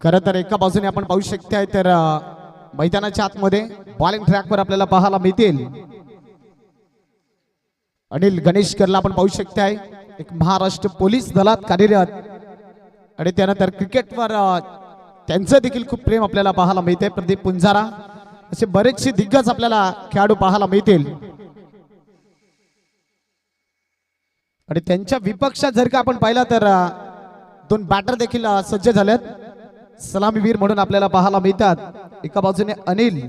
खरं तर एका बाजूने आपण पाहू शकताय तर मैदानाच्या आतमध्ये बॉलिंग ट्रॅकवर आपल्याला पाहायला मिळतील अनिल गणेशकरला आपण पाहू शकताय एक महाराष्ट्र पोलीस दलात कार्यरत आणि त्यानंतर क्रिकेटवर त्यांचं देखील खूप प्रेम आपल्याला पाहायला मिळते. प्रदीप पुंजारा असे बरेचसे दिग्गज आपल्याला खेळाडू पाहायला मिळतील आणि त्यांच्या विपक्षात जर का आपण पाहिला तर दोन बॅटर देखील सज्ज झालेत. सलामीवीर म्हणून आपल्याला पाहायला मिळतात. एका बाजूने अनिल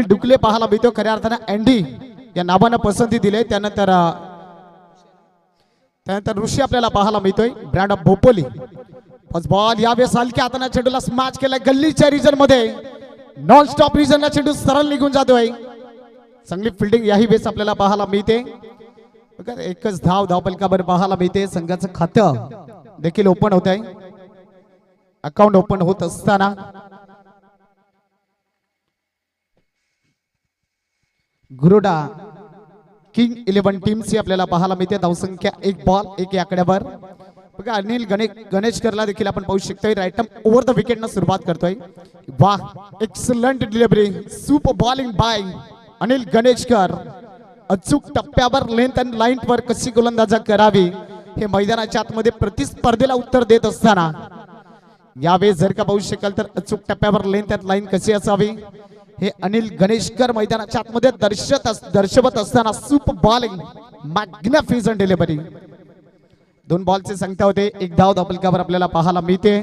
डुकले पाहायला मिळतो. खऱ्या अर्थाने अँडी या नावानं पसंती दिले. त्यानंतर ऋषी आपल्याला पाहायला मिळतोय brand of Bhopoli. First ball यावेळेस हलक्या हाताने चेंडूला स्मॅच केलाय गल्लीच्या रिजन मध्ये. नॉन स्टॉप रिजनला चेंडू सरळ निघून जातोय. चांगली फिल्डिंग याही वेळेस आपल्याला पाहायला मिळते. एकच धावपलकावर पाहायला मिळते. संघाचं खातं देखील ओपन होत आहे. अकाउंट ओपन होत असताना गुरुडा किंग 11 टीमची आपल्याला पाहायला मिळते. धावसंख्या 1 बॉल 1 आकड्यावर. बघा अनिल गणेशकरला देखील आपण पाहू शकतोय. राईट ओव्हर द विकेट न सुरुवात करतोय. वाह excellent delivery super bowling bye Anil Ganeshkar. अचूक टप्प्यावर लेंथ अँड लाईनवर कशी गोलंदाजी करावी हे मैदानाच्या आतमध्ये प्रतिस्पर्धेला उत्तर देत असताना यावेळेस जर का पाहू शकाल तर अचूक टप्प्यावर लेंथ अँड लाईन कशी असावी हे अनिल गणेशकर मैदानाच्या आतमध्ये दर्शवत असताना सुपर बॉलिंग मॅग्निफिसंट डिलिव्हरी. 2 बॉलची संख्या होते. 1 धाव धावपलकावर आपल्याला पाहायला मिळते.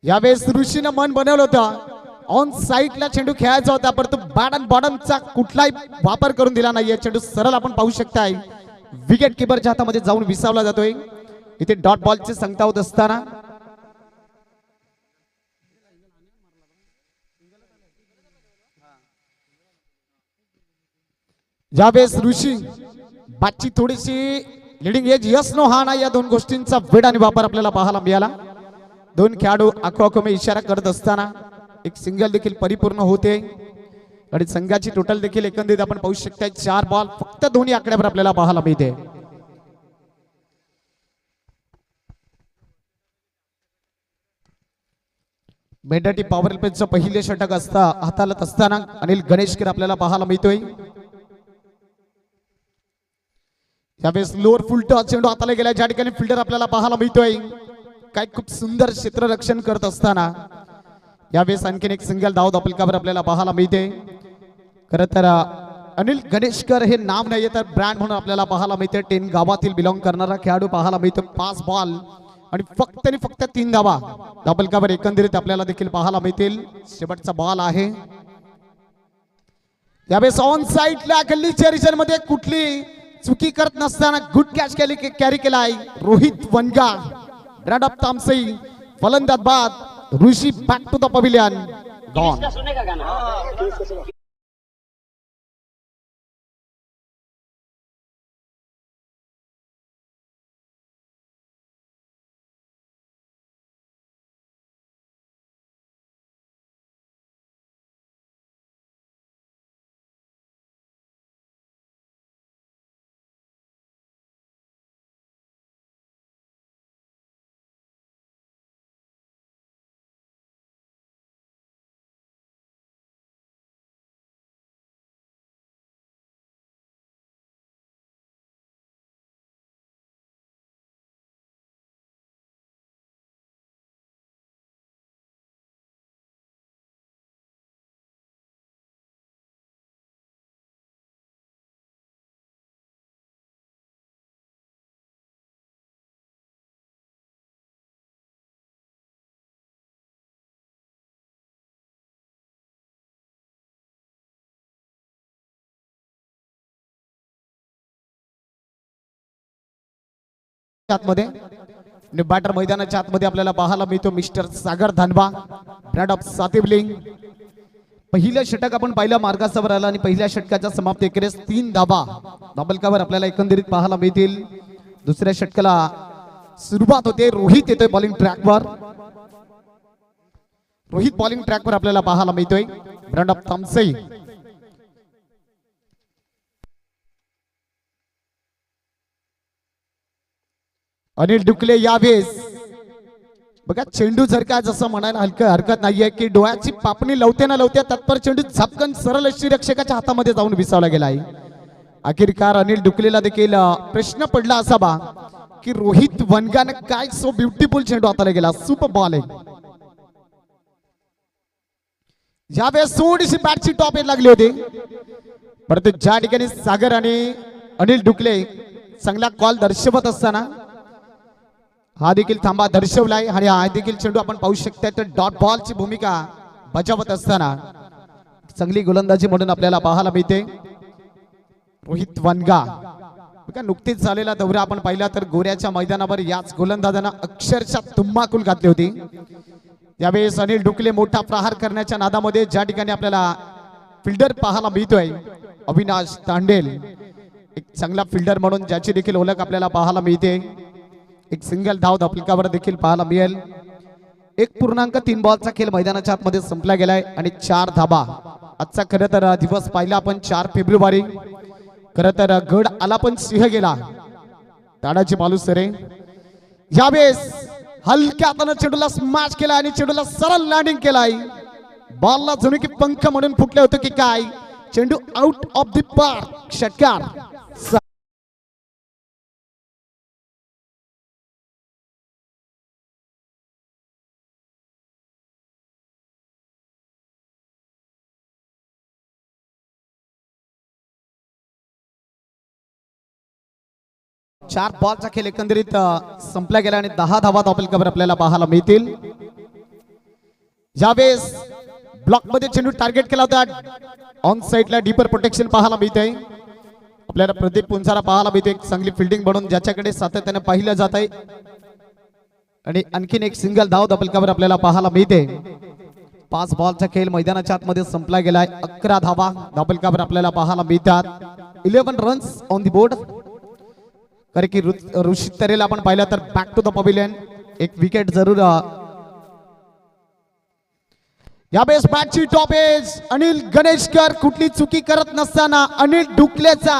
यावेळेस ऋषीनं मन बनवलं होतं ऑन साईडला चेंडू खेळायचा होता परंतु बॉटमचा कुठलाही वापर करून दिला नाहीये. चेंडू सरळ आपण पाहू शकताय विकेट किपरच्या हातामध्ये जाऊन विसावला जातोय. इथे डॉट बॉलची संख्या होत असताना यावेळेस ऋषी बाची थोडीशी लिडिंग एज यस नो हा नाही या 2 गोष्टींचा वेळ आणि वापर आपल्याला पाहायला मिळाला. 2 खेळाडू आखोआखोमे इशारा करत असताना एक सिंगल देखील परिपूर्ण होते आणि संघाची टोटल देखील एकंदरीत आपण पाहू शकता 4 बॉल फक्त दोन्ही आकड्यावर आपल्याला पाहायला मिळते. मेंढाटी पॉवर प्लेचं पहिले षटक हाताळत असताना अनिल गणेशकर आपल्याला पाहायला मिळतोय. यावेळेस लोअर फुल टॉस चेंडू हाताला गेला ज्या ठिकाणी फिल्डर आपल्याला पाहायला मिळतोय. काय खूप सुंदर क्षेत्ररक्षण करत असताना यावेळेस आणखीन एक सिंगल धाव धावपलकावर आपल्याला पाहायला मिळते. खरं तर अनिल गणेशकर हे नाव नाहीये तर ब्रँड म्हणून आपल्याला पाहायला मिळते. 10 गावातील बिलॉंग करणारा खेळाडू पाहायला मिळतो. 5 बॉल आणि फक्त 3 धावा धावपलकावर एकंदरीत आपल्याला देखील पाहायला मिळतील. शेवटचा बॉल आहे. यावेळेस ऑन साईडला गल्लीच्या रिजन मध्ये कुठली चुकी करत नसताना गुड कॅच कॅरी केलाय रोहित वनगा. ब्रँड ऑफ तामसई फलंदाज बाद Rishi back to the pavilion gone. आतमध्ये बॅटर मैदानाच्या आतमध्ये आपल्याला पाहायला मिळतो मिस्टर सागर धानबा ब्रँड ऑफ सातिबलिंग. पहिलं षटक आपण पहिल्या मार्गावर आला आणि पहिल्या षटकाच्या समाप्तीखेरीज 3 धावा धावपलकावर आपल्याला एकंदरीत पाहायला मिळतील. दुसऱ्या षटकाला सुरुवात होते. रोहित येतोय बॉलिंग ट्रॅकवर. रोहित बॉलिंग ट्रॅकवर आपल्याला पाहायला मिळतोय. ब्रँड ऑफ तामसई अनिल डुकले यावेळेस बघा चेंडू जर का जसं म्हणायला हरकत नाहीये की डोळ्याची पापणी लवते ना लवते तत्पर चेंडू झपकन सरळ रक्षकाच्या हातामध्ये जाऊन विसावला गेला आहे. अखेरकार अनिल डुकलेला देखील प्रश्न पडला असावा की रोहित वनगाने काय सो ब्युटिफुल चेंडू हाताला गेला. सुपर बॉल आहे. यावेळेस थोडीशी बॅटची टॉप लागली होती परंतु ज्या ठिकाणी सागर आणि अनिल डुकले चांगला कॉल दर्शवत असताना हा देखील थांबा दर्शवलाय आणि हा देखील चेंडू आपण पाहू शकता तर डॉट बॉलची भूमिका बजावत असताना चांगली गोलंदाजी म्हणून आपल्याला पाहायला मिळते. रोहित वनगा बघा नुकतीच झालेला दौरा आपण पाहिला तर गोऱ्याच्या मैदानावर याच गोलंदाजांना अक्षरशः धुम्माकूल घातली होती. यावेळेस अनिल डुकले मोठा प्रहार करण्याच्या नादामध्ये ज्या ठिकाणी आपल्याला फिल्डर पाहायला मिळतोय अविनाश तांडेल एक चांगला फिल्डर म्हणून ज्याची देखील ओळख आपल्याला पाहायला मिळते. एक सिंगल धाव धापलिकावर देखील पाहायला मिळेल. 1.3 बॉलचा खेळ मैदानाच्या आतमध्ये संपला गेलाय आणि 4 धाबा. आजचा खरं तर दिवस पाहिला आपण 4 फेब्रुवारी. खरं तर गड आला पण सिंह गेला ताडाची मालुसरे. यावेळेस हलक्या हाताने चेंडूला स्मॅश केला आणि चेंडूला सरळ लँडिंग केलाय. बॉलला जणू की पंख म्हणून फुटले होते की काय. चेंडू आउट ऑफ द पार्क. षटकार. चार बॉलचा खेळ एकंदरीत संपला गेला आणि 10 धावा धापलिकावर आपल्याला पाहायला मिळतील. यावेळेस ब्लॉक मध्ये चेंडू टार्गेट केला होता. ऑन साइडला डीपर प्रोटेक्शन पाहायला मिळतंय. आपल्याला प्रदीप पुंजारा पाहायला मिळते एक चांगली फिल्डिंग बनवून ज्याच्याकडे सातत्याने पाहिलं जात आहे आणि आणखीन एक सिंगल धाव धापलिकावर आपल्याला पाहायला मिळते. 5 बॉलचा खेळ मैदानाच्या आतमध्ये संपला गेलाय. 11 धावा धापलिकावर आपल्याला पाहायला मिळतात. 11 रन्स ऑन द बोर्ड. कारण की ऋषित तरेला आपण पाहिलं तर बॅक टू द पवेलियन एक विकेट जरूर. यावेळेस बॅटची टॉपेज अनिल गणेशकर कुठली चुकी करत नसताना अनिल डुकलेचा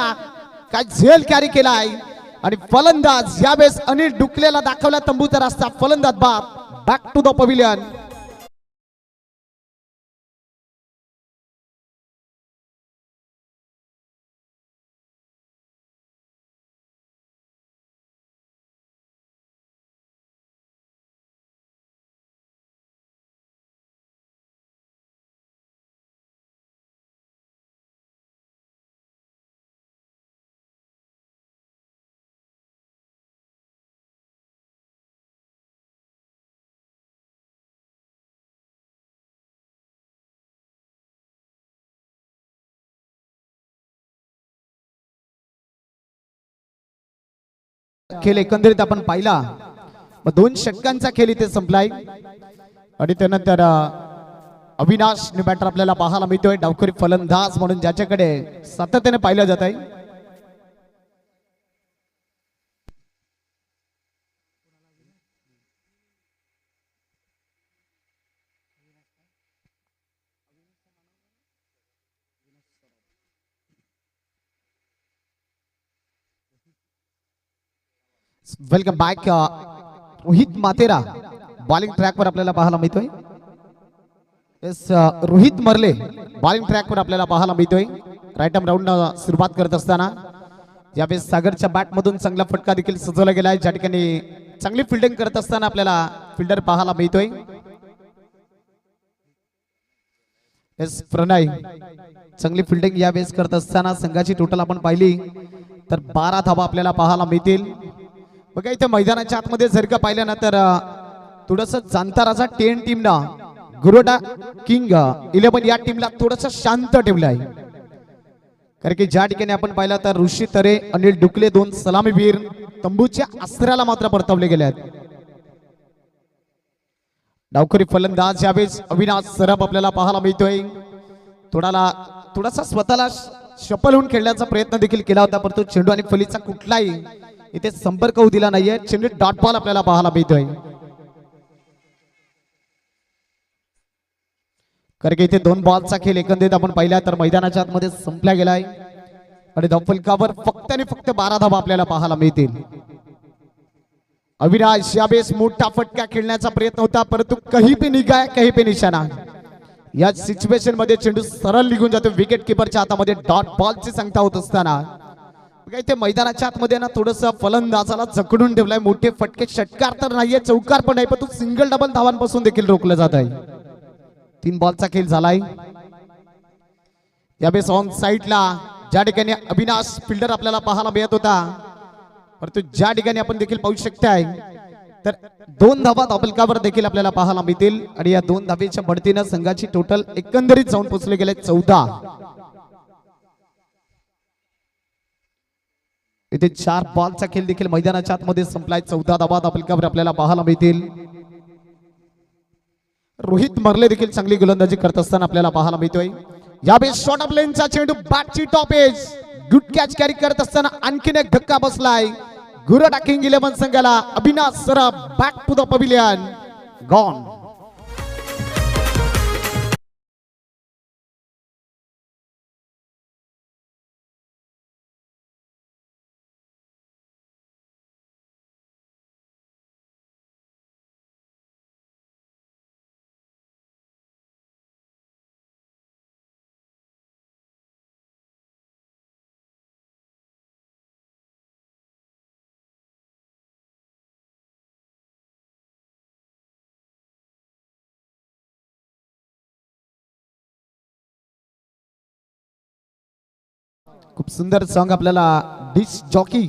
काय झेल कॅरी केलाय आणि फलंदाज यावेळेस अनिल डुकलेला दाखवला तंबूचा रस्ता. फलंदाज बाद बॅक टू द पवेलियन. खेळ एकंदरीत आपण पाहिला 2 षटकांचा खेळ इथे संपलाय आणि त्यानंतर अविनाश बॅटर आपल्याला पाहायला मिळतोय डावखुरी फलंदाज म्हणून ज्याच्याकडे सातत्याने पाहिलं जात आहे. Welcome back. रोहित मातेरा बॉलिंग ट्रॅक वर आपल्याला पाहायला मिळतोय. रोहित मरले बॉलिंग ट्रॅक वर आपल्याला पाहायला मिळतोय. राईट आर्म राऊंड सुरुवात करत असताना यावेळेस सागरच्या बॅट मधून चांगला फटका देखील सजवला गेला आहे. ज्या ठिकाणी चांगली फिल्डिंग करत असताना आपल्याला फिल्डर पाहायला मिळतोय. प्रणय चांगली फिल्डिंग यावेळेस करत असताना संघाची टोटल आपण पाहिली तर 12 धावा आपल्याला पाहायला मिळतील. बघा इथे मैदानाच्या आतमध्ये जर का पाहिलं ना तर थोडस जांताराचा 10 टीमना गुरोडा किंग 11 या टीमला थोडस शांत ठेवलं आहे. कारण की ज्या ठिकाणी आपण पाहिलं तर ऋषी तरे अनिल डुकले 2 सलामीवीर तंबूच्या आसऱ्याला मात्र परतवले गेले आहेत. डावखुरी फलंदाज यावेळेस अविनाश सरब आपल्याला पाहायला मिळतोय. थोडासा स्वतःला शपल होऊन खेळण्याचा प्रयत्न देखील केला होता परंतु चेंडू आणि फलीचा कुठलाही इथे संपर्क होऊ दिला नाहीये. चेंडू डॉट बॉल आपल्याला पाहायला मिळतोय. कारण की इथे 2 बॉलचा खेळ एकंदरीत आपण पाहिला तर मैदानाच्या आतमध्ये संपला गेलाय आणि धावफलकावर फक्त आणि फक्त 12 धावा आपल्याला पाहायला मिळतील. अविनाश यावेळेस मोठा फटका खेळण्याचा प्रयत्न होता, परंतु कहीं पे निघाय कहीं पे निशाणा. या सिच्युएशन मध्ये चेंडू सरळ निघून जातो विकेट किपरच्या हातामध्ये. डॉट बॉलची संख्या होत असताना इथे मैदानाच्या आतमध्ये ना थोडस फलंदाजाला जखडून ठेवलाय. मोठे फटके, षटकार तर नाहीये, चौकार पण नाही, पण तो सिंगल डबल धावांपासून देखील रोखलं जात आहे. 3 बॉलचा खेळ झालाय. यावेळेस ऑन साइडला ज्या ठिकाणी अविनाश फिल्डर आपल्याला पाहायला मिळत होता, परंतु ज्या ठिकाणी आपण देखील पाहू शकताय तर 2 धावा धावफलकावर देखील आपल्याला पाहायला मिळतील. आणि या 2 धावेच्या बढतीनं संघाची टोटल एकंदरीत जाऊन पोहोचले गेले 14. इथे 4 बॉलचा खेळ देखील मैदानाच्या आतमध्ये संपलाय. 14 धावा धावफलकावर आपल्याला पाहायला मिळतील. रोहित मर्ले देखील चांगली गोलंदाजी करत असताना आपल्याला पाहायला मिळतोय. यावेळेस शॉर्ट ऑफ लेनचा चेंडू बॅटची top edge, good catch carry करत असताना आणखीन एक धक्का बसलाय गुरुडा किंग 11 संघाला. Avinash Saraf back to the pavilion, gone. खूप सुंदर सॉन्ग आपल्याला डिश जॉकी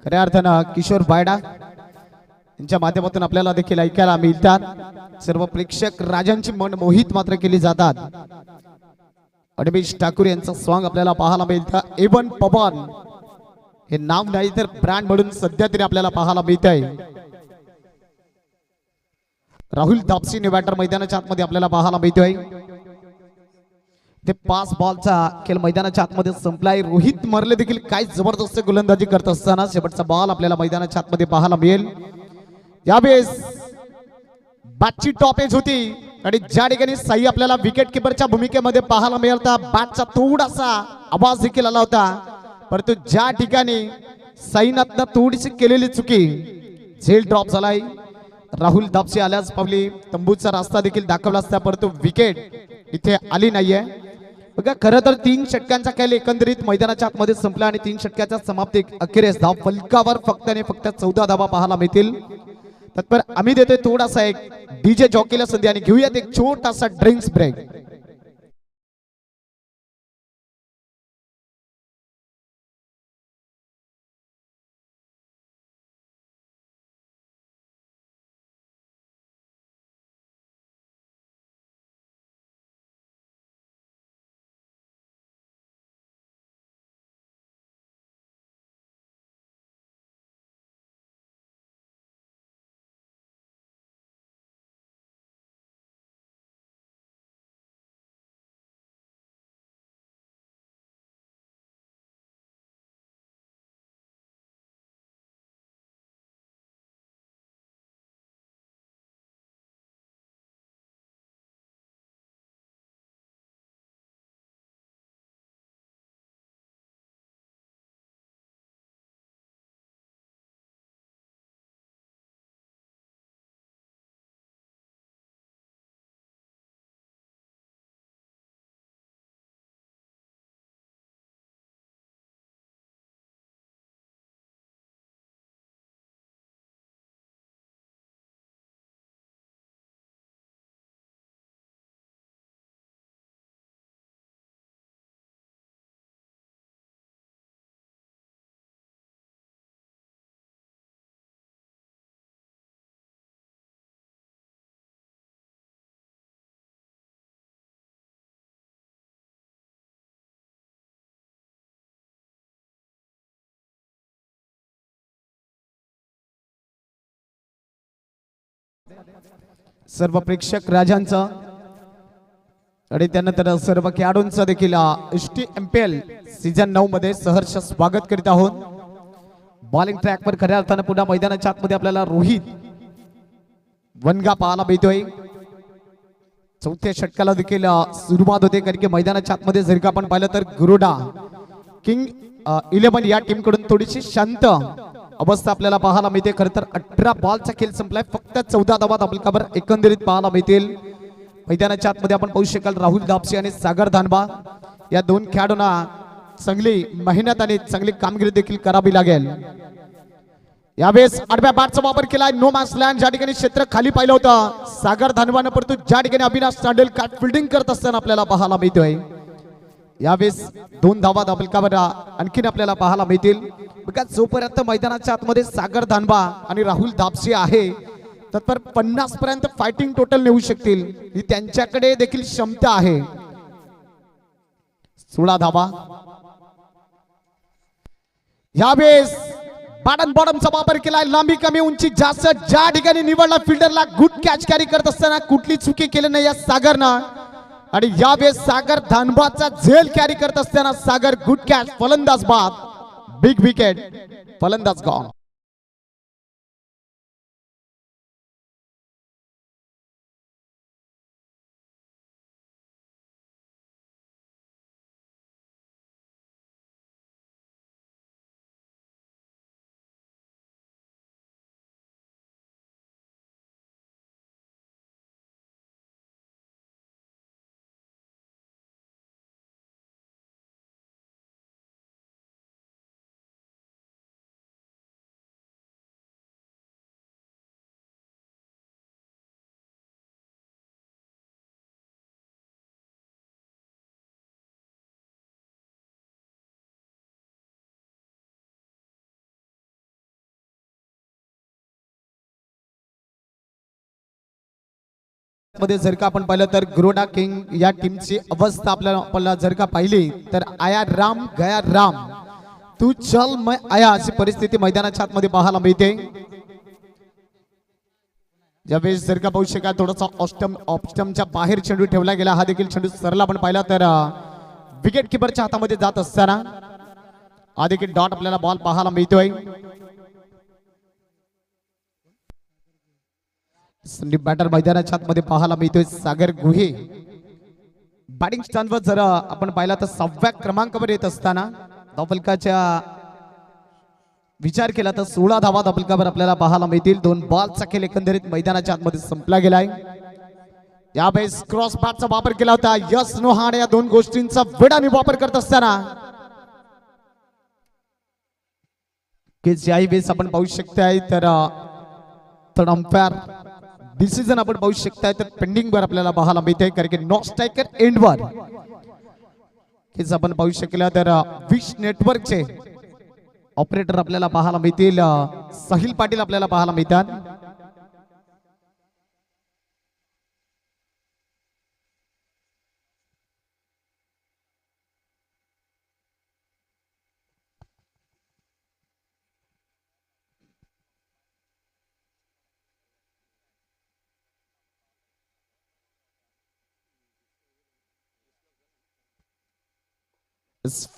खऱ्या अर्थानं किशोर बायडा यांच्या माध्यमातून आपल्याला देखील ऐकायला मिळतात. सर्व प्रेक्षक राजांची मन मोहित मात्र केली जातात. अडमेश ठाकूर यांचं सॉन्ग आपल्याला पाहायला मिळतं. एवन पवन हे नाव नाही तर ब्रँड म्हणून सध्या तरी आपल्याला पाहायला मिळत आहे. राहुल दापसी बॅटर मैदानाच्या आतमध्ये आपल्याला पाहायला मिळतोय. ते 5 बॉलचा खेळ मैदानाच्या आतमध्ये संपलाय. रोहित मर्ले देखील काय जबरदस्त गोलंदाजी करत असताना शेवटचा बॉल आपल्याला मैदानाच्या आतमध्ये पाहायला मिळेल. यावेळेस बॅटची टॉप एज होती आणि ज्या ठिकाणी साई आपल्याला विकेट किपरच्या भूमिकेमध्ये पाहायला मिळता, बॅटचा थोडासा आवाज देखील आला होता, परंतु ज्या ठिकाणी साईनाथनं थोडीशी केलेली चुकी, झेल ड्रॉप झालाय. राहुल दापसी आल्याच पावली तंबूचा रस्ता देखील दाखवला असता, परंतु विकेट इथे आली नाहीये. बघा, खरं तर 3 षटकांचा खेळ एकंदरीत मैदानाच्या आतमध्ये संपला आणि 3 षटकाच्या समाप्ती अखेरीस धाव फलकावर फक्त आणि फक्त 14 धावा पाहायला मिळतील. तत्पर आम्ही देतोय थोडासा एक डीजे जॉकीला संधी आणि घेऊयात एक छोटासा ड्रिंक्स ब्रेक. सर्व प्रेक्षक राजांचा आणि त्यानंतर सर्व खेळाडूंचा देखील STMPL सीझन 9 मध्ये सहर्ष स्वागत करीत आहोत. बॉलिंग ट्रॅकवर खऱ्या अर्थानं पुन्हा मैदानाच्या आतमध्ये आपल्याला रोहित वनगा पाहायला मिळतोय. चौथ्या षटकाला देखील सुरुवात होते, कारण की मैदानाच्या आतमध्ये जर का आपण पाहिलं तर गुरुडा किंग 11 या टीम कडून थोडीशी शांत अवस्था आपल्याला पाहायला मिळते. खरं तर 18 बॉलचा खेळ संपलाय, फक्त 14 धावा धाबलकावर एकंदरीत पाहायला मिळतील. मैदानाच्या आतमध्ये आपण पाहू शकाल राहुल दापसी आणि सागर धानबा या दोन खेळाडूंना चांगली मेहनत आणि चांगली कामगिरी देखील करावी लागेल. यावेळेस आडव्या बॅटचा वापर केलाय. नो मॅच लँड ज्या ठिकाणी क्षेत्र खाली पाहिलं होतं सागर धानबानं, परंतु ज्या ठिकाणी अविनाश चांडेल काट फिल्डिंग करत असताना आपल्याला पाहायला मिळतोय. यावेळेस 2 धावा धाबलकावर आणखीन आपल्याला पाहायला मिळतील. बघा जोपर्यंत मैदानाच्या आतमध्ये सागर धानबा आणि राहुल दापसी आहे तर 50 पर्यंत फायटिंग टोटल नेऊ शकतील, ही त्यांच्याकडे देखील क्षमता आहे. 16 धावा. यावेळेस बॉटमचा वापर केलाय. लांबी कमी उंची जास्त ज्या ठिकाणी निवडला फिल्डरला गुड कॅच कॅरी करत असताना कुठली चुकी केली नाही या सागरनं. आणि यावेळेस सागर धानबाचा झेल कॅरी करत असताना सागर गुड कॅच, फलंदाज बाद, बिग विकेट, फलंदाज गॉन. मध्ये जर का आपण पाहिलं तर गुरोडा किंग या टीमची अवस्था आपल्याला जर का पाहिली तर आया राम गया राम तू चल मैं आया अशी परिस्थिती मैदानाच्या आतमध्ये पाहायला मिळते. ज्यावेळेस जर का पाहू शकाल थोडासा ऑप्स्टमच्या बाहेर चेंडू ठेवला गेला, हा देखील चेंडू सरला आपण पाहिला तर विकेट किपरच्या हातामध्ये जात असताना हा देखील डॉट आपल्याला बॉल पाहायला मिळतोय. संदीप बॅटर मैदानाच्या आतमध्ये पाहायला मिळतोय. सागर गुहे बॅटिंग स्टॅन्डवर जर आपण पाहिला तर 6व्या क्रमांकावर येत असताना धावफलकाच्या विचार केला तर 16 धावा धावफलकावर आपल्याला पाहायला मिळतील. 2 बॉलचा खेळ एकंदरीत मैदानाच्या आतमध्ये संपला गेलाय. यावेळेस क्रॉस बॅटचा वापर केला होता. यस नो हार्ड या 2 गोष्टींचा वेळाने वापर करत असताना की ज्याही वेळेस आपण पाहू शकताय तर अंपायर डिसिजन आपण पाहू शकताय तर पेंडिंग वर आपल्याला पाहायला मिळते. कारण की नॉट स्ट्रायकर एंड वर हेच आपण पाहू शकला तर विश नेटवर्कचे ऑपरेटर आपल्याला पाहायला मिळतील. साहिल पाटील आपल्याला पाहायला मिळतात.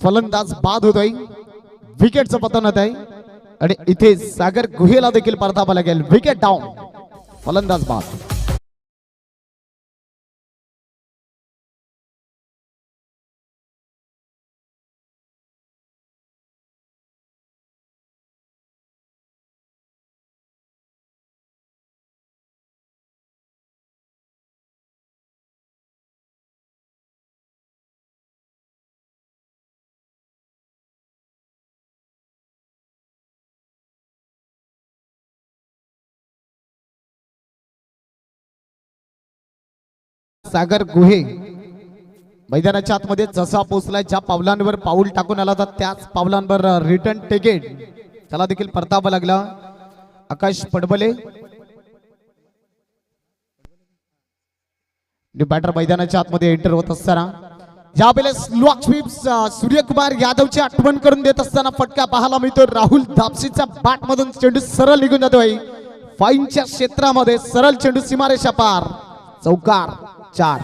फलंदाज बाद होतोय. विकेटचं पतन होत आहे आणि इथे सागर गुहेला देखील परतावा लागेल. विकेट डाऊन, फलंदाज बाद. सागर गुहे मैदानाच्या आतमध्ये जसा पोहोचलाय, ज्या पावलांवर पाऊल टाकून आला होता त्याच पावलांवर रिटर्न टिकेट त्याला देखील परतावा लागला. आकाश पडबले बॅटर मैदानाच्या आतमध्ये एंटर होत असताना यावेळेस लॉक स्वीप सूर्यकुमार यादवची आठवण करून देत असताना फटका पाहायला मिळतो. राहुल दापसीचा बॅट मधून चेंडू सरळ निघून जातोय. फाईनच्या क्षेत्रामध्ये सरळ चेंडू सीमारेषा पार, चौकार 4.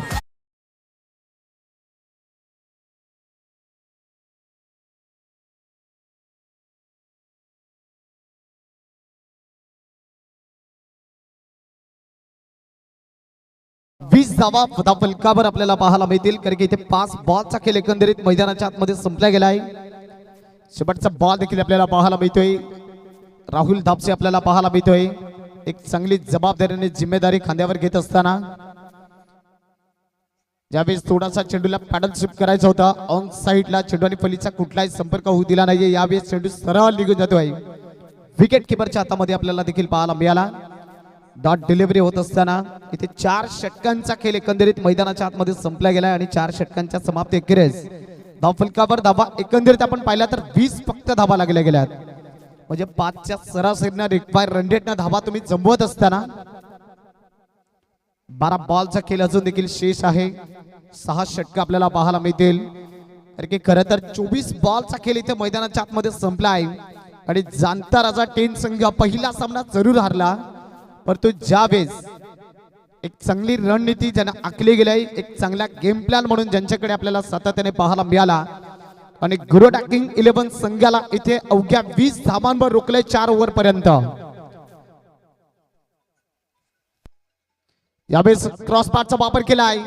वीस धावा फलकावर आपल्याला पाहायला मिळतील. कारण की इथे 5 बॉलचा खेळ एकंदरीत मैदानाच्या आतमध्ये संपला गेला आहे. शेवटचा बॉल देखील आपल्याला पाहायला मिळतोय. राहुल दापसे आपल्याला पाहायला मिळतोय एक चांगली जबाबदारीने जिम्मेदारी खांद्यावर घेत असताना ज्यावेळेस थोडासा चेंडूला पॅडल शिफ्ट करायचा होता ऑन साइडला चेंडू आणि फलीचा कुठलाही संपर्क होऊ दिला नाहीये यावेळेस चेंडू सरळ निघून जातोय विकेट किपरच्या हातामध्ये आपल्याला देखील पाहायला मिळाला डॉट डिलिव्हरी होत असताना इथे 4 षटकांचा खेळ एकंदरीत मैदानाच्या आतमध्ये संपला गेलाय आणि 4 षटकांच्या समाप्ती अखेरीस धाव फलकावर धावा एकंदरीत आपण पाहिला तर 20 फक्त धावा लागल्या गेल्यात म्हणजे 5च्या सरासरीने रिक्वायर रन रेटने धावा तुम्ही जमवत असताना 12 बॉलचा खेळ अजून देखील शेष आहे 6 षटक आपल्याला पाहायला मिळतील कारण की खरं तर 24 बॉलचा खेळ इथे मैदानाच्या आतमध्ये संपला आहे आणि जाणता राजा 10 संघ पहिला सामना जरूर हारला परंतु ज्यावेळेस एक चांगली रणनीती ज्यांना आखली गेली एक चांगला गेम प्लॅन म्हणून ज्यांच्याकडे आपल्याला सातत्याने पाहायला मिळाला आणि गुरुडा किंग 11 संघाला इथे अवघ्या 20 धावांवर रोखले 4 ओव्हर पर्यंत यावेळेस क्रॉस पाथचा वापर केला आहे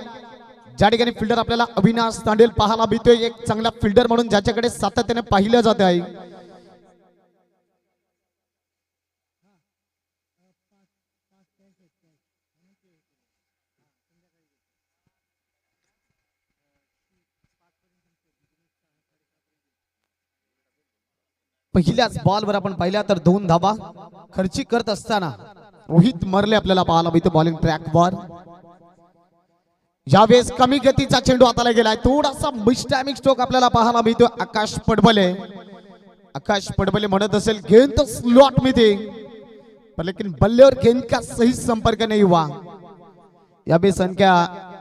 ज्या ठिकाणी फिल्डर आपल्याला अविनाश तांडेल पाहायला मिळतोय एक चांगला फिल्डर म्हणून ज्याच्याकडे सातत्याने पाहिलं जात आहे पहिल्याच बॉलवर आपण पाहिल्या तर 2 धावा खर्ची करत असताना रोहित मरले आपल्याला पाहायला मिळतो बॉलिंग ट्रॅकवर यावेळेस कमी गतीचा चेंडू हाताला गेलाय थोडासा मिस्टॅमिक स्ट्रोक आपल्याला पाहायला मिळतो आकाश पडबले म्हणत असेल गेंद तो स्लॉट मध्ये पर लेकिन बल्लेवर गेंद का सही संपर्क नाही हुआ यावेळेस संख्या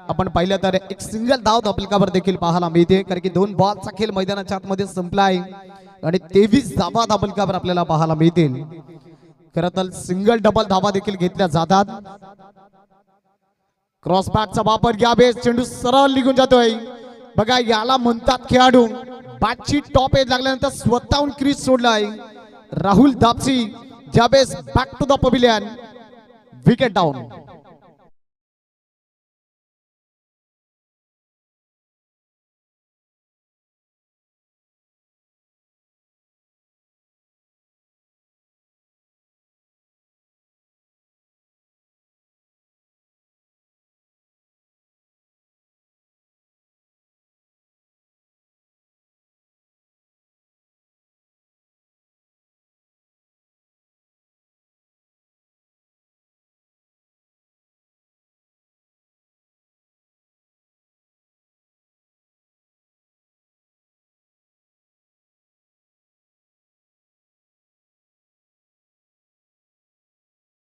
आपण पाहिलं तर एक सिंगल धाव धापलकावर देखील पाहायला मिळते कारण की 2 बॉलचा खेळ मैदानाच्या आतमध्ये संपलाय आणि 23 धावा धापलकावर आपल्याला पाहायला मिळतील खरं तर सिंगल डबल धावा देखील घेतल्या जातात क्रॉस बॅटचा वापर यावेळेस चेंडू सरळ निघून जातोय बघा याला म्हणतात खेळाडू बॅटची टॉप एज लागल्यानंतर स्वतःहून क्रीज सोडलाय राहुल दापसी ज्यावेळेस back to the pavilion wicket down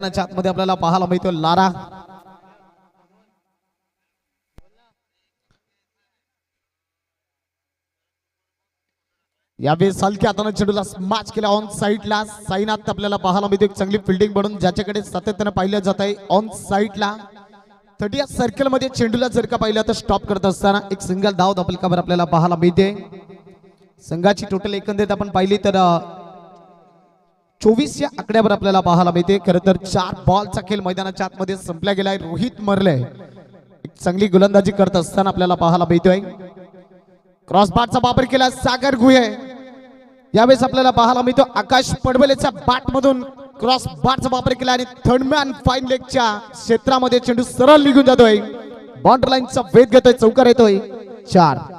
आतमध्ये आपल्याला पाहायला मिळतो लारा यावेळेस हलक्या हाताने चेंडूला स्मॅच केला ऑन साइडला साईनाथ आपल्याला पाहायला मिळतो एक चांगली फिल्डिंग बनून ज्याच्याकडे सातत्याने पाहिलं जात आहे ऑन साइडला 30 सर्कल मध्ये चेंडूला जर का पाहिलं तर स्टॉप करत असताना एक सिंगल धाव धापलकावर आपल्याला पाहायला मिळते संघाची टोटल एकंदरीत आपण पाहिली तर 24 या आकड्यावर आपल्याला पाहायला मिळते खरं तर 4 बॉलचा खेळ मैदानाच्या आतमध्ये संपला गेलाय रोहित मरले एक चांगली गोलंदाजी करत असताना आपल्याला पाहायला मिळतोय क्रॉस बाटचा वापर केला सागर गुहे यावेळेस आपल्याला पाहायला मिळतो आकाश पडबलेच्या बॅट मधून क्रॉस बाटचा वापर केला आणि थर्डमॅन फाईन लेगच्या क्षेत्रामध्ये चेंडू सरळ निघून जातोय बाउंड्री लाईनचा वेध घेतोय चौकार येतोय 4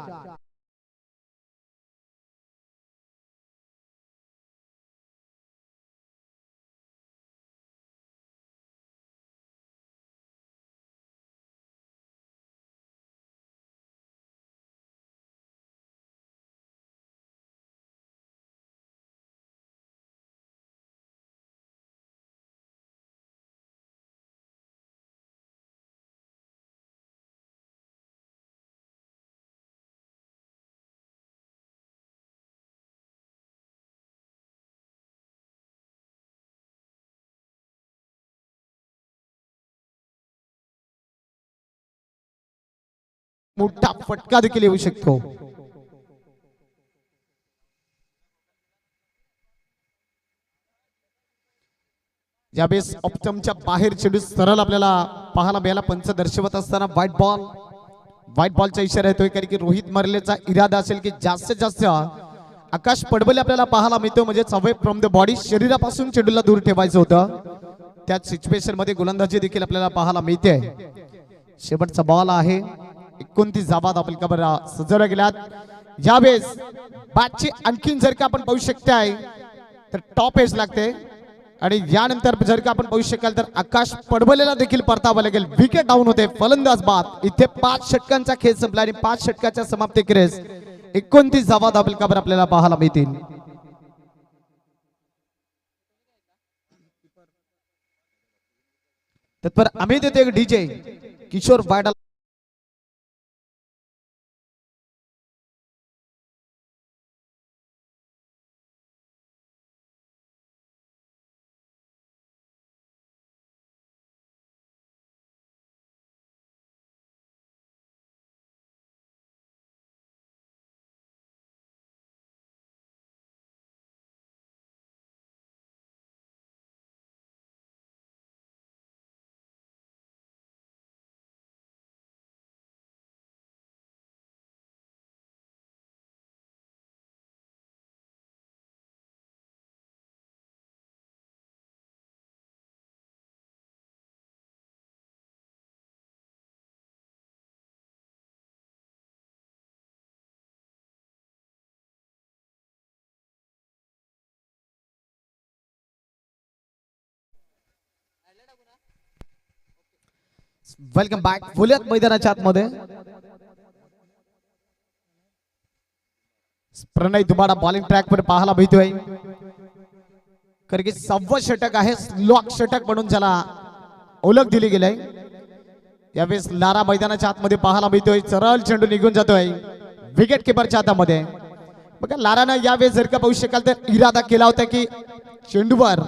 मोठा फटका देखील येऊ शकतो यावेळेस ऑप्टमच्या बाहेर चेंडू सरळ आपल्याला पाहायला मिळाला पंच दर्शवत असताना व्हाईट बॉलचा इशारा येतोय कारण की रोहित मरलेचा इरादा असेल की जास्तीत जास्त आकाश पडबले आपल्याला पाहायला मिळतो, म्हणजे अवे फ्रॉम द बॉडी, शरीरापासून चेंडूला दूर ठेवायचं होतं. त्याच सिच्युएशन मध्ये गोलंदाजी देखील आपल्याला पाहायला मिळते. शेवटचा बॉल आहे. 29 धावा धाबलकावर सजवल्या गेल्यात. यावेळेस बॅटची आणखीन जर का आपण पाहू शकताय तर टॉप एज लागते आणि यानंतर जर का आपण पाहू शकाल तर आकाश पडबलेला देखील परतावा लागेल. विकेट डाऊन होते. फलंदाज बाद. इथे 5 षटकांचा खेळ संपला आणि 5 षटकाच्या समाप्ती क्रेस 29 धावा धाबलकावर आपल्याला पाहायला मिळतील. तत्पर आम्ही देतो एक डीजे किशोर वाडा. Welcome back. बोलूयात मैदानाच्या आतमध्ये. प्रणय दुबाडा बॉलिंग ट्रॅक वर पाहायला भेटतोय. कारण की 6वं षटक आहे, लॉक षटक म्हणून ज्याला ओळख दिली गेली. यावेळेस लारा मैदानाच्या आतमध्ये पाहायला मिळतोय. सरळ चेंडू निघून जातोय विकेट किपरच्या हातामध्ये. बघा लारानं यावेळेस जर का पाहू शकाल तर इरादा केला होता की चेंडूवर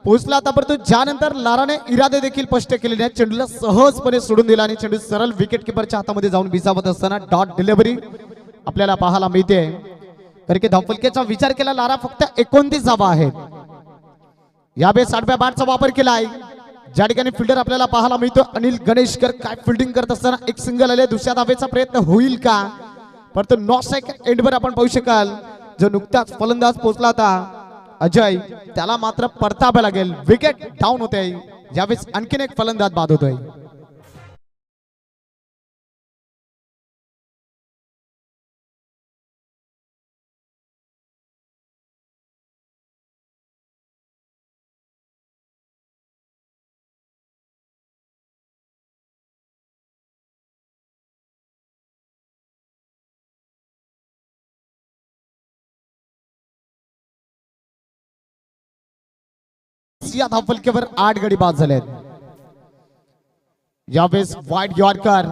पोहोचला होता, परंतु ज्यानंतर लाराने इरादे देखील स्पष्ट केले नाही. चेंडूला सहजपणे सोडून दिला आणि चेंडू सरळ विकेट किपरच्या हातामध्ये जाऊन विसावत असताना डॉट डिलिव्हरी आपल्याला पाहायला मिळते. कारण की धावफलकेचा विचार केला लारा फक्त 29 धावा आहेत. यावेळेस 8व्या बॅटचा वापर केला आहे. ज्या ठिकाणी फिल्डर आपल्याला पाहायला मिळतो अनिल गणेशकर. काय फिल्डिंग करत असताना एक सिंगल आले. दुसऱ्या धावेचा प्रयत्न होईल का, परंतु नॉट एंडवर आपण पाहू शकाल जो नुकताच फलंदाज पोहोचला होता अजय, त्याला मात्र परतावा लागेल. विकेट डाऊन होते. यावेळेस आणखीन एक फलंदाज बाद होतोय. या धावफलकेवर 8 गडी बाद झालेत. यावेळेस वाईट यॉर्कर.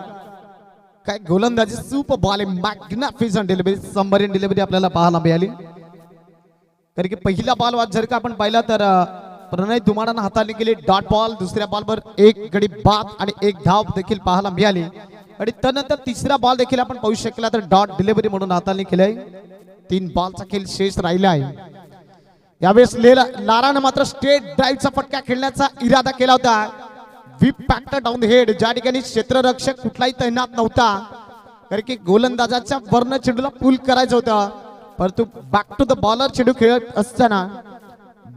काय गोलंदाजी, super bowling, magnificent delivery, submarine delivery आपल्याला पाहायला मिळाली. कारण की पहिला बॉल जर का आपण पाहिला तर प्रणय दुमाडानं हाताळली गेली डॉट बॉल. दुसऱ्या बॉलवर 1 गडी बाद आणि 1 धाव देखील पाहायला मिळाली. आणि त्यानंतर तिसरा बॉल देखील आपण पाहू शकला तर डॉट डिलिव्हरी म्हणून हाताळणी केली. 3 बॉलचा खेळ शेष राहिला आहे. यावेळेस लारानं मात्र स्टेट ड्राईव्हचा फटका खेळण्याचा इरादा केला होता. व्हीप पॅक्टर डाऊन हेड. ज्या ठिकाणी क्षेत्ररक्षक कुठलाही तैनात नव्हता, कारण की गोलंदाजाच्या वर्ण चेंडूला पुल करायचं होतं, परंतु बॅक टू द बॉलर चेंडू खेळत असताना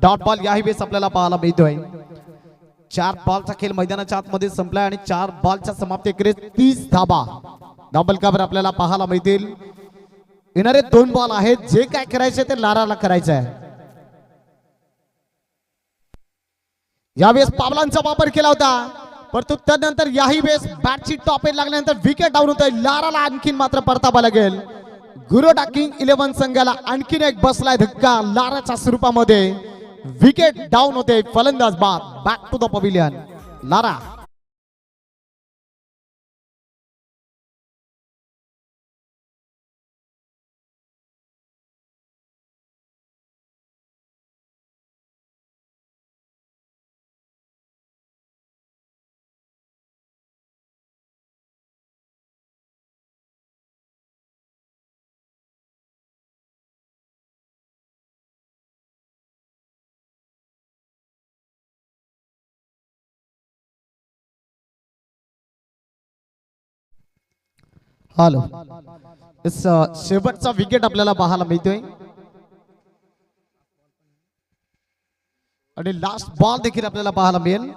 डॉट बॉल याही वेळेस आपल्याला पाहायला मिळतोय. 4 बॉलचा खेळ मैदानाच्या आतमध्ये संपलाय आणि 4 बॉलच्या समाप्तीकडे 30 धाबा धाबलकावर आपल्याला पाहायला मिळतील. येणारे 2 बॉल आहेत. जे काय करायचे ते लाराला करायचं आहे. यावेळेस पावलांचा वापर केला होता, परंतु त्यानंतर याही वेळेस बॅटची टॉप एज लागल्यानंतर विकेट डाऊन होतोय. लाराला आणखीन मात्र परतावा लागेल. गुरोडा किंग 11 संघाला आणखीन एक बसलाय धक्का लाराच्या स्वरूपामध्ये. विकेट डाऊन होते. फलंदाज बाद. Back to the pavilion. Lara hello. शेवटचा विकेट आपल्याला पाहायला मिळतोय. आणि लास्ट बॉल देखील आपल्याला पाहायला मिळेल,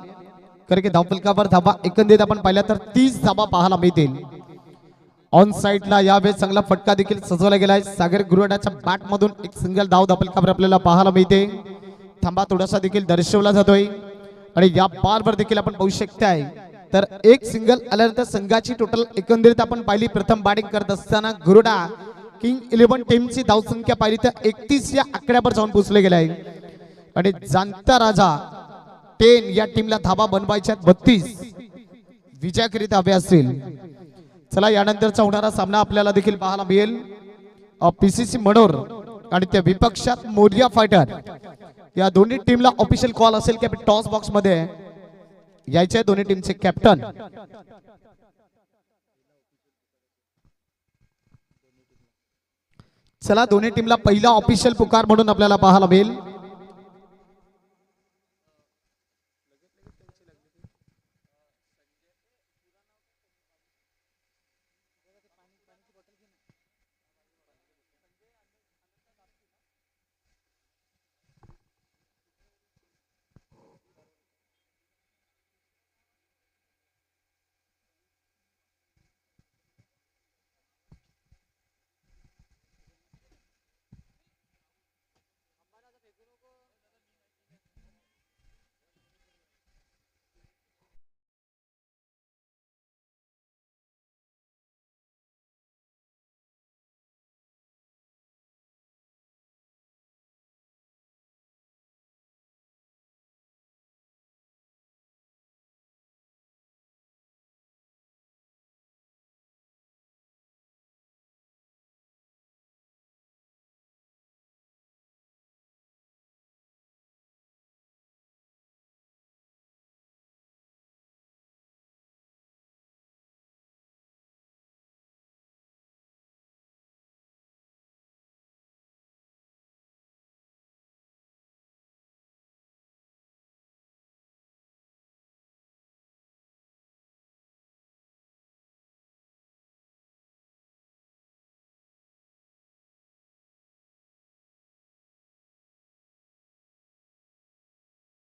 कारण की धावफलकावर धाबा एकंदरीत आपण पाहिल्या तर 30 धाबा पाहायला मिळतील. ऑन साइडला यावेळेस चांगला फटका देखील सजवला गेलाय. सागर गुरुवाडाच्या बॅट मधून एक सिंगल धाव धावफलकावर आपल्याला पाहायला मिळते. थांबा थोडासा देखील दर्शवला जातोय आणि या बॉलवर देखील आपण पाहू शकताय तर एक सिंगल आल्यानंतर संघाची टोटल एकंदरीत आपण पाहिली. प्रथम बॅटिंग करत असताना गुरुडा किंग 11 टीमची धावसंख्या पाहिली तर 31 या आकड्यावर जाऊन पोहोचले गेले आहे आणि जाणता राजा 10 या टीमला धाबा बनवायच्या 32 विजयाकरिता हवे असतील. चला यानंतरचा होणारा सामना आपल्याला देखील पाहायला मिळेल. पीसीसी मनोर आणि त्या विपक्षात मोरिया फायटर या दोन्ही टीमला ऑफिशियल कॉल असेल की टॉस बॉक्स मध्ये यायचे दोन्ही टीमचे कॅप्टन. चला दोन्ही टीमला पहिला ऑफिशियल पुकार म्हणून आपल्याला पाहायला मिळेल.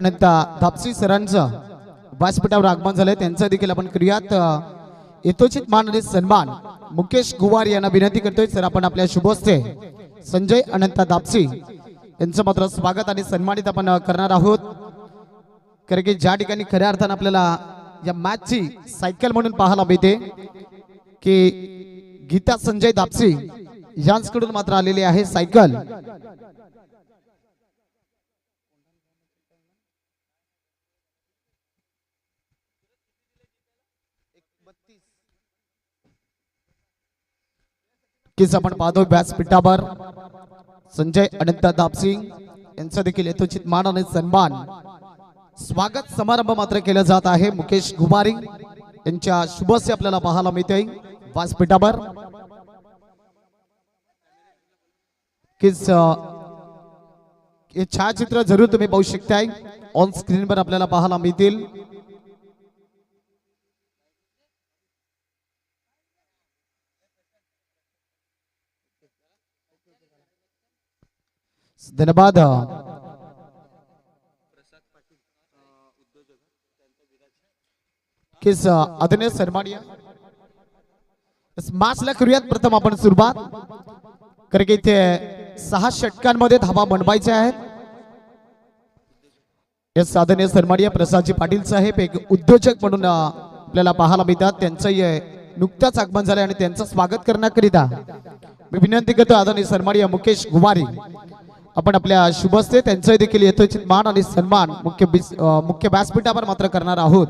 धापसी सरांचं व्यासपीठावर आगमन झालंय. त्यांचं देखील आपण क्रियात यथोचित मान आणि सन्मान मुकेश गुवार यांना विनंती करतोय. सर आपण आपल्या शुभोस्ते संजय अनंता दापसी यांचं मात्र स्वागत आणि सन्मानित आपण करणार आहोत. कारण की ज्या ठिकाणी खऱ्या अर्थानं आपल्याला या मॅचची सायकल म्हणून पाहायला मिळते की गीता संजय दापसी यांच्याकडून मात्र आलेली आहे सायकल. किस आपण पाहतो व्यासपीठावर संजय अनंत दापसी यांचं देखील यथोचित मान आणि सन्मान स्वागत समारंभ मात्र केला जात आहे. मुकेश गुबारी यांच्या शुभस्य आपल्याला पाहायला मिळते व्यासपीठावर. किस हे छायाचित्र जरूर तुम्ही पाहू शकताय ऑन स्क्रीनवर आपल्याला पाहायला मिळतील. धन्यवाद. किस आदरणीय सन्माननीय मॅचला करूयात प्रथम आपण सुरुवात. कारण की इथे 6 षटकांमध्ये धावा बनवायच्या आहेत. या आदरणीय सन्माननीय प्रसादजी पाटील साहेब एक उद्योजक म्हणून आपल्याला पाहायला मिळतात. त्यांचंही नुकताच आगमन झालंय आणि त्यांचं स्वागत करण्याकरिता मी विनंती करतो आदरणीय सन्माननीय मुकेश गुवारी आपण आपल्या शुभस्ते त्यांचं देखील यथोचित मान आणि सन्मान मुख्य व्यासपीठावर मात्र करणार आहोत.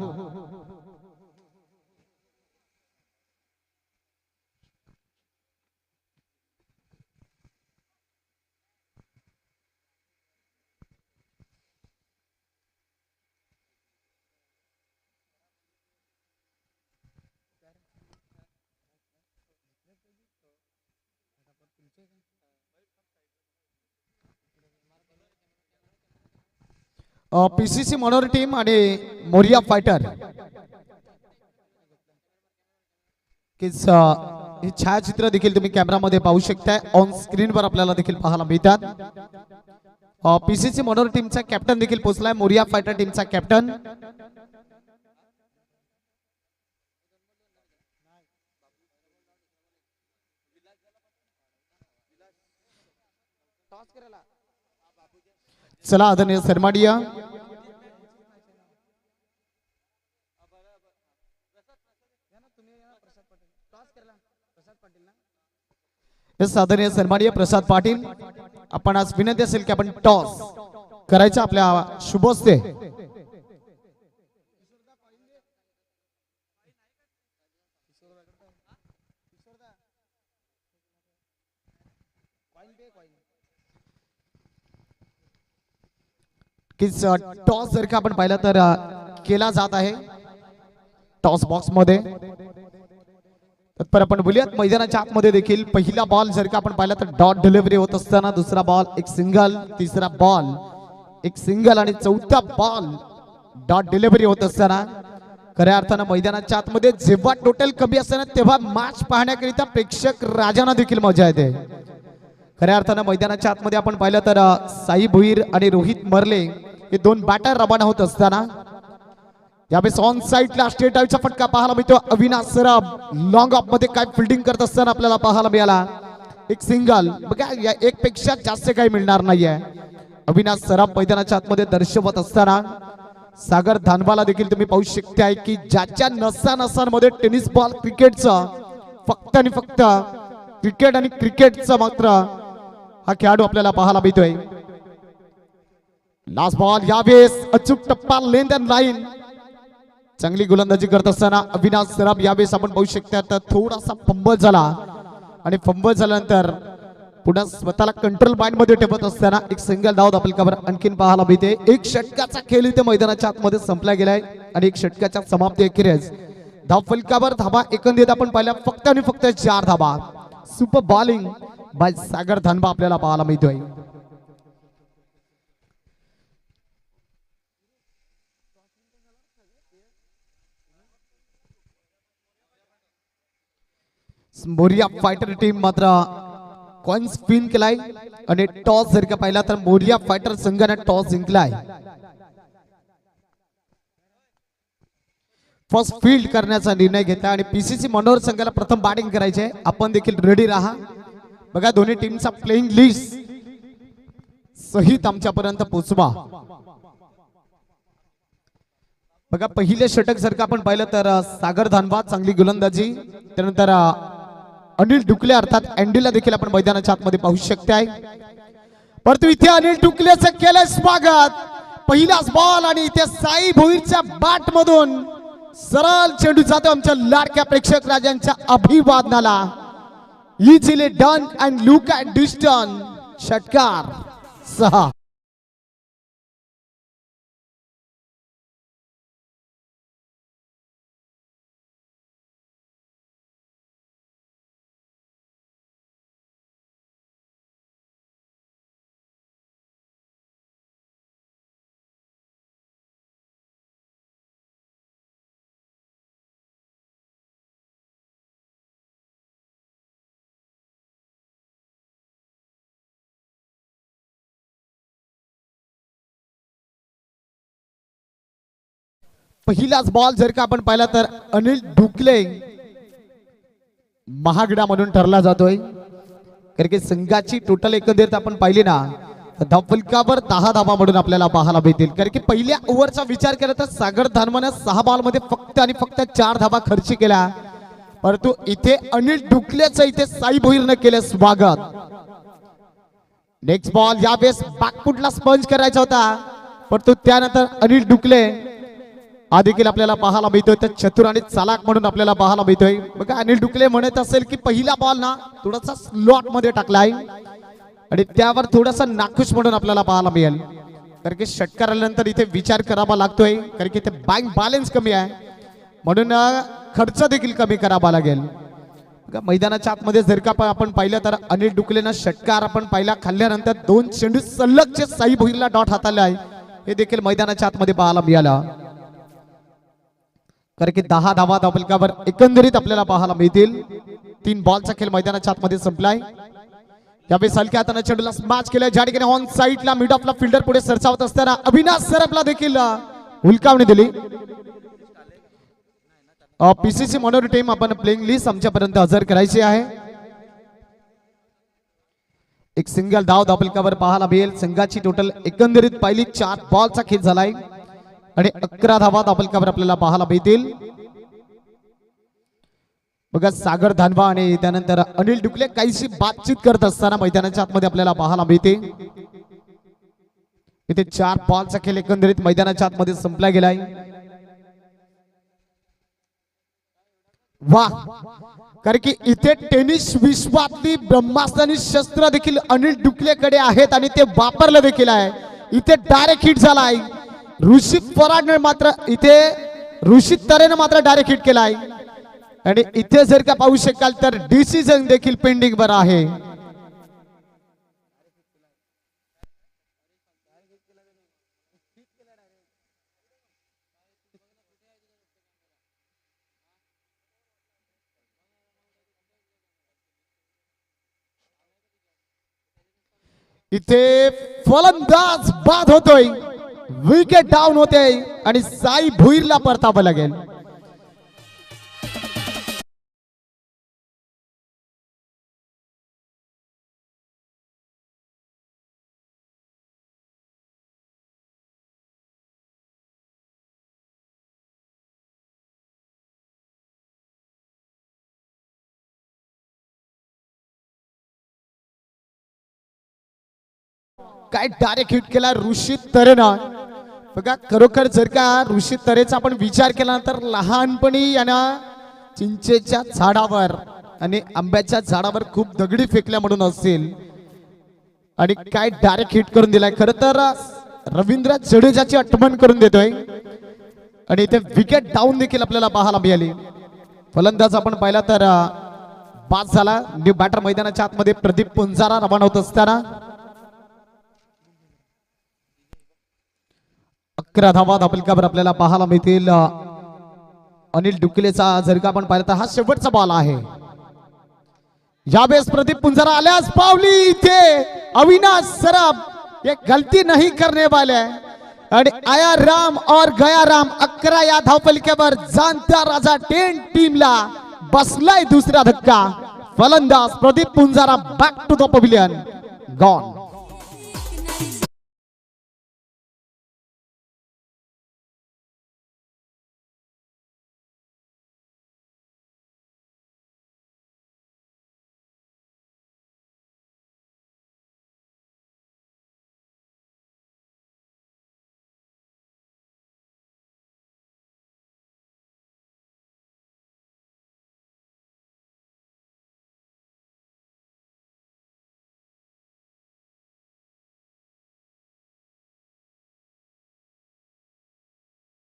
पीसीसी मनोर टीम आणि मोरिया फायटर हे छायाचित्र देखील तुम्ही कॅमेरामध्ये पाहू शकताय. ऑन स्क्रीनवर आपल्याला देखील पाहायला मिळतात. पीसीसी मनोर टीमचा कॅप्टन देखील पोहोचलाय, मोरिया फायटर टीमचा कॅप्टन. चला आदरणीय सरमाडिया आदरणीय सन्माननीय प्रसाद पाटील, आपण आज विनंती असेल की आपण टॉस करायचा आपल्या शुभ हस्ते. की टॉस जर का आपण पाहिलं तर केला जात आहे टॉस बॉक्स मध्ये. तर आपण बोलूयात मैदानाच्या आतमध्ये देखील पहिला बॉल जर का आपण पाहिला तर डॉट डिलिव्हरी होत असताना, दुसरा बॉल एक सिंगल, तिसरा बॉल एक सिंगल आणि चौथा बॉल डॉट डिलिव्हरी होत असताना खऱ्या अर्थानं मैदानाच्या आतमध्ये जेव्हा टोटल कमी असताना तेव्हा मॅच पाहण्याकरिता प्रेक्षक राजांना देखील मजा येते. खऱ्या अर्थानं मैदानाच्या आतमध्ये आपण पाहिलं तर साई भुईर आणि रोहित मरले हे दोन बॅटर रवाना होत असताना यावेळेस ऑन साइडला स्ट्रेट ड्राईव्हचा फटका पाहायला मिळतो. अविनाश सराफ लॉंग ऑफ मध्ये काय फिल्डिंग करत असताना आपल्याला पाहायला मिळाला एक सिंगल. बघा या एक पेक्षा जास्त काही मिळणार नाहीये. अविनाश सराफ मैदानाच्या आतमध्ये दर्शवत असताना सागर धानबाला देखील तुम्ही पाहू शकताय की ज्याच्या नसानसांमध्ये टेनिस बॉल क्रिकेटचा फक्त आणि फक्त क्रिकेट आणि क्रिकेटचा मात्र हा खेळाडू आपल्याला पाहायला मिळतोय. लास्ट बॉल यावेळेस अचूक टप्पा लेंथ अँड लाईन चांगली गोलंदाजी करत असताना अविनाश सराफ यावेळेस आपण पाहू शकता तर थोडासा फंबल झाला आणि फंबल झाल्यानंतर पुन्हा स्वतःला कंट्रोल माइंड मध्ये ठेवत असताना एक सिंगल धाव आपल्यावर आणखीन पाहायला मिळते. एक षटकाचा खेळ इथे मैदानाच्या आतमध्ये संपला गेलाय आणि एक षटकाच्या समाप्ती अखेरीस धाव फलकावर धाबा एकंदरीत आपण पाहिल्या फक्त आणि फक्त 4 धाबा. सुपर बॉलिंग बाय सागर धानबा आपल्याला पाहायला मिळतोय. मोरिया फायटर टीम मात्र कॉइन स्पिन केलाय आणि टॉस जर का पाहिला तर मोरिया फायटर संघाने टॉस जिंकलाय. फर्स्ट फील्ड करण्याचा निर्णय घेतला आणि पीसीसी मनोहर संघाला प्रथम बॅटिंग करायचे. आपण देखील रेडी राहा. बघा दोन्ही टीमचा प्लेइंग लिस्ट सहित आमच्यापर्यंत पोहोचवा. बघा पहिले षटक जर का आपण पाहिलं तर सागर धानबा चांगली गोलंदाजी, त्यानंतर अनिल डुकले अर्थात अँडीला देखील आपण मैदानाच्या आतमध्ये पाहू शकताय. परंतु इथे अनिल डुकलेचं केलं स्वागत. पहिलाच बॉल आणि इथे साई भोईरच्या बॅट मधून सरळ चेंडू जातो आमच्या लाडक्या प्रेक्षक राजांच्या अभिवादनाला. Easily done and look at distance. षटकार 6. पहिलाच बॉल जर का आपण पाहिला तर अनिल डुकले महागडा म्हणून ठरला जातोय. कारण की संघाची टोटल एकंदरीत आपण पाहिली ना धाव फलकावर 10 धावा म्हणून आपल्याला पाहायला मिळतील. कारण की पहिल्या ओव्हरचा विचार केला तर सागर धानमाने 6 बॉल मध्ये फक्त आणि फक्त 4 धावा खर्च केल्या. परंतु इथे अनिल डुकलेचं इथे साई भोईरने केले स्वागत. नेक्स्ट बॉल यावेळेस बॅकफुटला स्पंज करायचा होता, परंतु त्यानंतर अनिल डुकले देखील आपल्याला पाहायला मिळतोय. तर चतुर आणि चालाक म्हणून आपल्याला पाहायला मिळतोय. बघा अनिल डुकले म्हणत असेल की पहिला बॉल ना थोडासा स्लॉट मध्ये टाकलाय आणि त्यावर थोडासा नाखुश म्हणून आपल्याला पाहायला मिळेल. कारण की षटकार आल्यानंतर इथे विचार करावा लागतोय, कारण की इथे बँक बॅलन्स कमी आहे म्हणून खर्च देखील कमी करावा लागेल. मैदानाच्या आतमध्ये जर का आपण पाहिलं तर अनिल डुकलेनं षटकार आपण पाहिला खाल्ल्यानंतर 2 चेंडू सलगचे साई भोईरला डॉट हाताला आहे हे देखील मैदानाच्या आतमध्ये पाहायला मिळालं. कारण की 10 धावा धावफलकावर एकंदरीत आपल्याला पाहायला मिळतील. 3 बॉलचा खेळ मैदानाच्या आतमध्ये संपलाय. त्यावेळेस हलक्या हाताने चेंडूला स्मॅच केलं ज्या ठिकाणी ऑन साइडला मिड ऑफला फिल्डर पुढे सरसावत असताना अविनाश सरपला देखील हुलकावणी दिली. पीसीसी मॉनिटर टीम आपण प्लेइंग लिस्ट आमच्यापर्यंत हजर करायची आहे. एक सिंगल धाव धापलकावर पाहायला मिळेल. संघाची टोटल एकंदरीत पहिली 4 बॉलचा खेळ झालाय आणि 11 धावा धापलकावर आपल्याला पाहायला मिळतील. बघा सागर धानवा आणि त्यानंतर अनिल डुकले काहीशी बातचीत करत असताना मैदानाच्या आतमध्ये आपल्याला पाहायला मिळते. इथे 4 बॉलचा खेळ एकंदरीत मैदानाच्या आतमध्ये संपला गेलाय. वाह, कारण की इथे टेनिस विश्वातली ब्रह्मास्त्रानी शस्त्र देखील अनिल डुकलेकडे आहेत आणि ते वापरलं देखील आहे. इथे डायरेक्ट हिट झालाय. ऋषित फराडने मात्र इथे ऋषित तरेने मात्र डायरेक्ट हिट केलाय आणि इथे जर का पाहू शकाल तर डिसिजन देखील पेंडिंग वर आहे. इथे फलंदाज बाद होतोय, विकेट डाऊन होते आणि साई भुईरला परतावं लागेल. काय डायरेक्ट हिट केला ऋषित तरेनं. बघा खरोखर जर का ऋषित तरेचा आपण विचार केला तर लहानपणी यांना चिंचेच्या झाडावर आणि आंब्याच्या झाडावर खूप दगडी फेकल्या म्हणून असेल आणि काय डायरेक्ट हिट करून दिलाय. खरं तर रवींद्र जडेजाची आठवण करून देतोय आणि इथे विकेट डाऊन देखील आपल्याला पाहायला मिळाली. फलंदाज आपण पाहिला तर बाद झाला. न्यू बॅटर मैदानाच्या आतमध्ये प्रदीप पुंजारा रवाना होत असताना 11 धावा धापलकावर आपल्याला पाहायला मिळतील. अनिल डुकलेचा जर का आपण पाहिलं तर हा शेवटचा बॉल आहे. यावेळेस प्रदीप पुंजारा आल्यास पावली इथे अविनाश सरब ये गलती नहीं करने वाले आणि आया राम और गया राम 11 या धावपलक्यावर जानता राजा 10 टीमला बसलाय दुसरा धक्का. फलंदाज Pradeep Punjara back to the pavilion gone.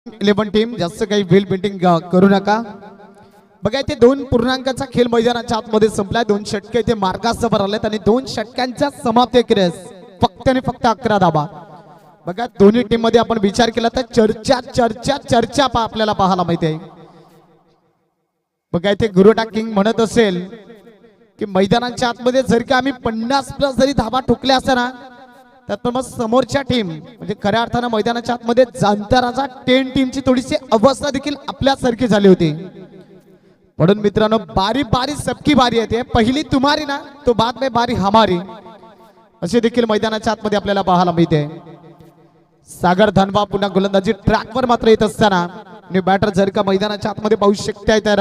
Eleven team जास्त काही व्हील पेंटिंग करू नका. बघा इथे 2 पूर्णांकाचा खेळ मैदानाच्या आतमध्ये संपलाय. 2 षटके इथे मार्गासवर आलेत आणि 2 षटकांच्या समाप्तीखेरीज फक्त आणि फक्त 11 धावा. बघा दोन्ही टीम मध्ये आपण विचार केला तर चर्चा चर्चा चर्चा आपल्याला पाहायला मिळते. बघा इथे गुरुटा किंग म्हणत असेल की मैदानाच्या आतमध्ये जर का आम्ही 50+ जरी धावा ठोकल्या असताना तर मग समोरच्या टीम म्हणजे खऱ्या अर्थानं मैदानाच्या आतमध्ये जानता राजा 10 टीमची थोडीशी अवस्था देखील आपल्यासारखी झाली होती. म्हणून मित्रांनो बारी बारी सबकी बारी येते. पहिली तुम्हारी ना तो बाद में बारी हमारी असे देखील मैदानाच्या आतमध्ये आपल्याला पाहायला मिळते. सागर धनवा पुन्हा गोलंदाजी ट्रॅकवर मात्र येत असताना न्यू बॅटर जर का मैदानाच्या आतमध्ये पाहू शकताय तर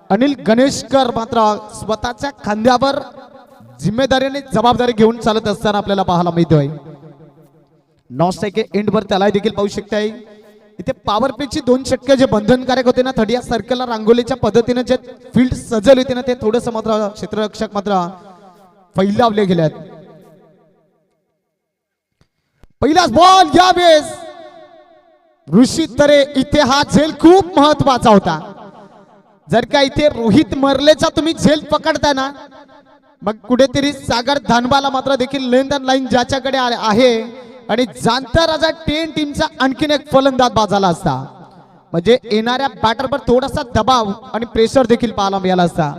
अनिल गणेशकर मात्र स्वतःच्या खांद्यावर जिम्मेदारीने जबाबदारी घेऊन चालत असताना आपल्याला पाहायला मिळतोय. नॉस्ट्राइक एंडवर त्याला देखील पाहू शकताय. इथे पॉवर प्लेची 2 षटके जे बंधनकारक होते ना 30 सर्कलला रांगोलीच्या पद्धतीने जे फील्ड सजवली होती ना ते थोडंसं मात्र क्षेत्ररक्षक मात्र फैलावले गेल्यात. पहिलाच बॉल यावेळेस ऋषित तरे. इथे हा झेल खूप महत्वाचा होता. जर का इथे रोहित मर्लेचा तुम्ही झेल पकडता ना मग कुठेतरी सागर धानबाला मात्र देखील लेंदन लाईन ज्याच्याकडे आहे आणि जानता राजा 10 टीमचा आणखीन एक फलंदाज बाद झाला असता म्हणजे येणाऱ्या बॅटरवर थोडासा दबाव आणि प्रेशर देखील पाहायला मिळाला असता.